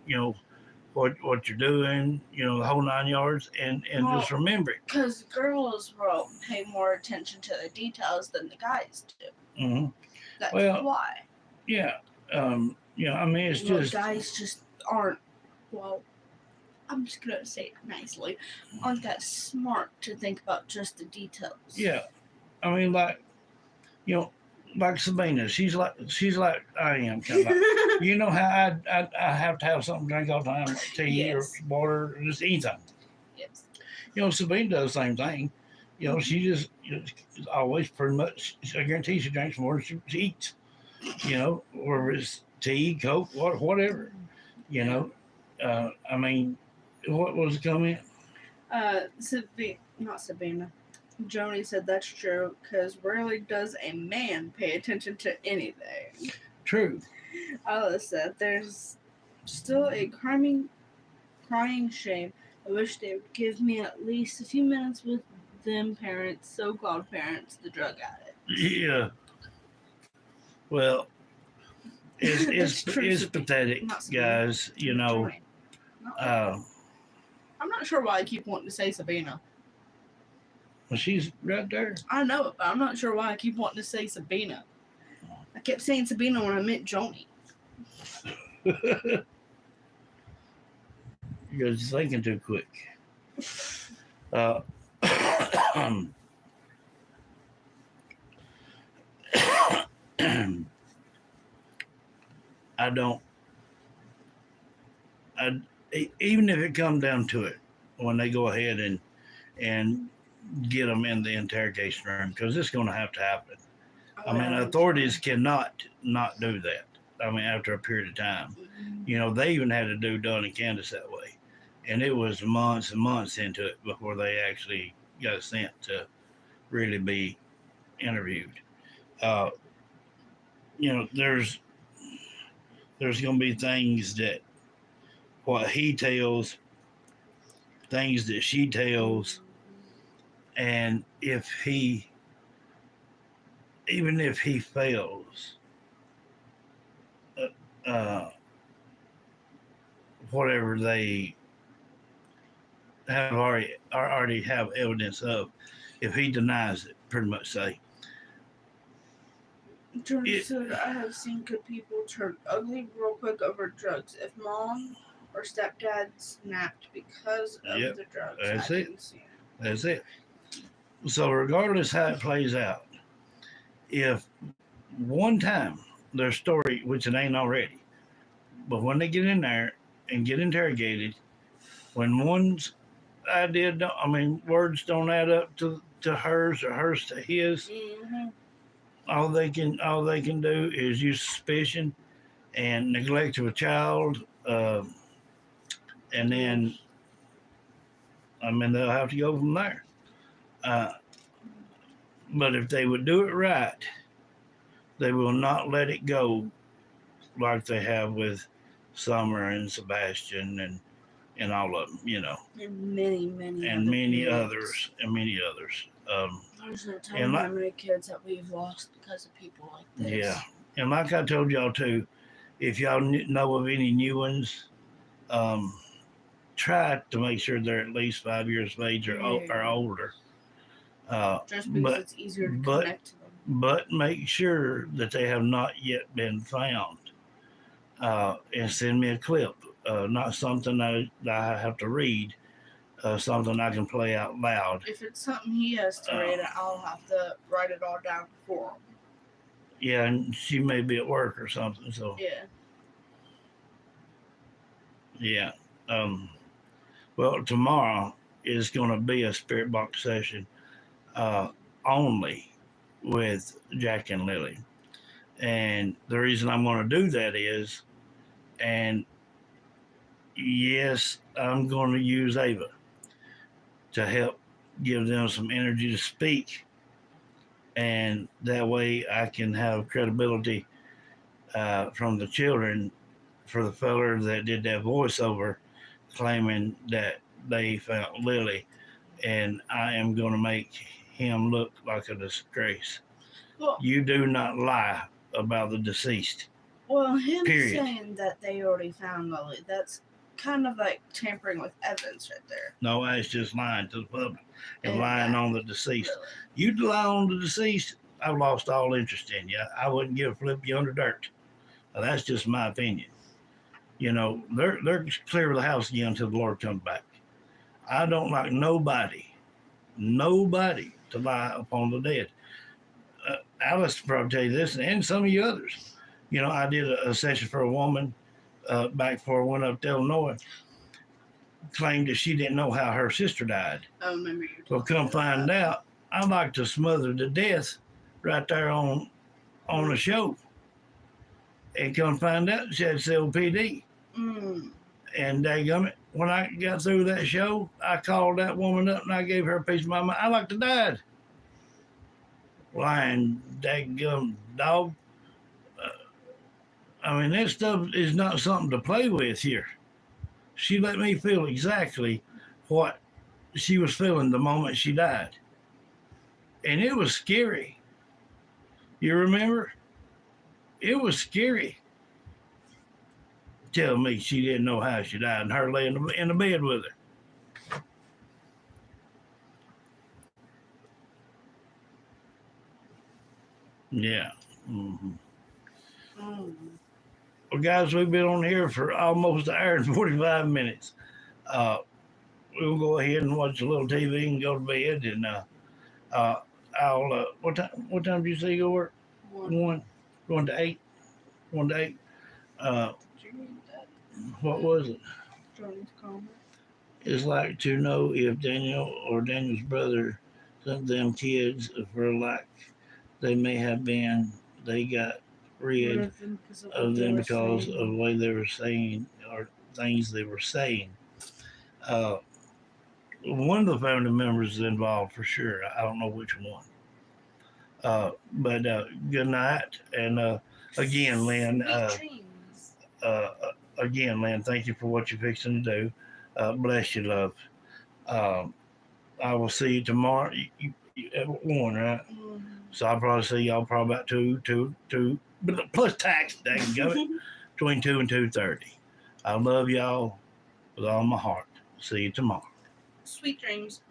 Speaker 1: what you're doing, the whole 9 yards, and just remember it.
Speaker 2: Because girls will pay more attention to the details than the guys do.
Speaker 1: Mm-hmm.
Speaker 2: That's why.
Speaker 1: Yeah. I mean, it's just
Speaker 2: guys just aren't. Well, I'm just gonna say it nicely. Aren't that smart to think about just the details?
Speaker 1: Yeah. I mean, like, like Sabina, she's like I am kind of like, how I have to have something to drink all the time, like tea or water, or just anything.
Speaker 2: Yes.
Speaker 1: Sabina does the same thing. She just always pretty much. I guarantee she drinks more than she eats. Or it's tea, Coke, whatever. I mean, what was the comment?
Speaker 2: Not Sabina. Joni said that's true because rarely does a man pay attention to anything.
Speaker 1: True.
Speaker 2: Alice said there's still a crying shame. I wish they would give me at least a few minutes with them parents, so-called parents, the drug addicts.
Speaker 1: Yeah. Well, it's pathetic, guys.
Speaker 2: I'm not sure why I keep wanting to say Sabina.
Speaker 1: Well, she's right there.
Speaker 2: I know it, but I'm not sure why I keep wanting to say Sabina. I kept saying Sabina when I meant Joni.
Speaker 1: You're thinking too quick. I don't. Even if it comes down to it, when they go ahead and get them in the interrogation room, because it's going to happen. I mean, authorities cannot not do that. I mean, after a period of time, they even had to do Dunn and Candace that way, and it was months and months into it before they actually got sent to really be interviewed. Uh, there's going to be things that what he tells, things that she tells, and even if he fails, uh, whatever they have already have evidence of, if he denies it, pretty much say.
Speaker 5: Jordan said, I have seen good people turn ugly real quick over drugs. If mom or stepdad snapped because of the drugs,
Speaker 1: That's
Speaker 5: I
Speaker 1: it.
Speaker 5: can see it.
Speaker 1: That's it. So regardless how it plays out, if one time their story, which it ain't already, but when they get in there and get interrogated, when one's idea, words don't add up to hers or hers to his, all they can do is use suspicion and neglect of a child, and then they'll have to go from there. But if they would do it right, they will not let it go like they have with Summer and Sebastian and all of them,
Speaker 5: And many
Speaker 1: and many others, and many others.
Speaker 5: There's no telling how many kids that we've lost because of people like this.
Speaker 1: Yeah, and like I told y'all too, if y'all know of any new ones, try to make sure they're at least 5 years of age or older.
Speaker 5: Just because it's easier to connect to them.
Speaker 1: But make sure that they have not yet been found. And send me a clip, not something that I have to read, something I can play out loud.
Speaker 5: If it's something he has to read, I'll have to write it all down for him.
Speaker 1: Yeah, and she may be at work or something, so. Yeah. Well, tomorrow is going to be a spirit box session only with Jack and Lily. And the reason I'm going to do that is, and yes, I'm going to use Ava to help give them some energy to speak. And that way I can have credibility from the children for the feller that did that voiceover claiming that they found Lily. And I am going to make him look like a disgrace. Well, you do not lie about the deceased.
Speaker 5: Well, him saying that they already found Lily, that's kind of like tampering with evidence right there.
Speaker 1: No, that's just lying to the public and lying on the deceased. Really? You lie on the deceased, I've lost all interest in you. I wouldn't give a flip you under dirt. Now, that's just my opinion. They're clear of the house again until the Lord comes back. I don't like nobody to lie upon the dead. Alice probably tell you this, and some of you others. I did a session for a woman back before I went up to Illinois, claimed that she didn't know how her sister died.
Speaker 5: I remember you.
Speaker 1: Well, come find out, I like to smother to death right there on the show. And come find out, she had COPD. And dadgummit, when I got through that show, I called that woman up and I gave her a piece of my mind. I like to die. Lying dadgum dog. That stuff is not something to play with here. She let me feel exactly what she was feeling the moment she died. And it was scary. You remember? It was scary. Tell me she didn't know how she died and her laying in the bed with her. Yeah. Mm-hmm. Well, guys, we've been on here for almost an hour and 45 minutes. We'll go ahead and watch a little TV and go to bed. And I'll. What time do you say you go work? 1. Going to 8. 1 to 8.
Speaker 5: Did you read that?
Speaker 1: What was it?
Speaker 5: Johnny's comment.
Speaker 1: It's like to know if Daniel or Daniel's brother sent them kids for like they may have been, they got
Speaker 5: Rid
Speaker 1: rid
Speaker 5: of them because of
Speaker 1: of
Speaker 5: what they
Speaker 1: them
Speaker 5: were
Speaker 1: because
Speaker 5: saying.
Speaker 1: of the way they were saying or things they were saying. Uh, one of the family members is involved for sure. I don't know which one. But good night. And again, Lynn,
Speaker 5: Sweet dreams.
Speaker 1: uh, again, Lynn, thank you for what you're fixing to do. Bless you, love. Um, I will see you tomorrow. You at 1, right?
Speaker 5: Mhm.
Speaker 1: So I'll probably see y'all probably about 2, but plus tax, dang go it, between 2 and 2:30. I love y'all with all my heart. See you tomorrow.
Speaker 5: Sweet dreams.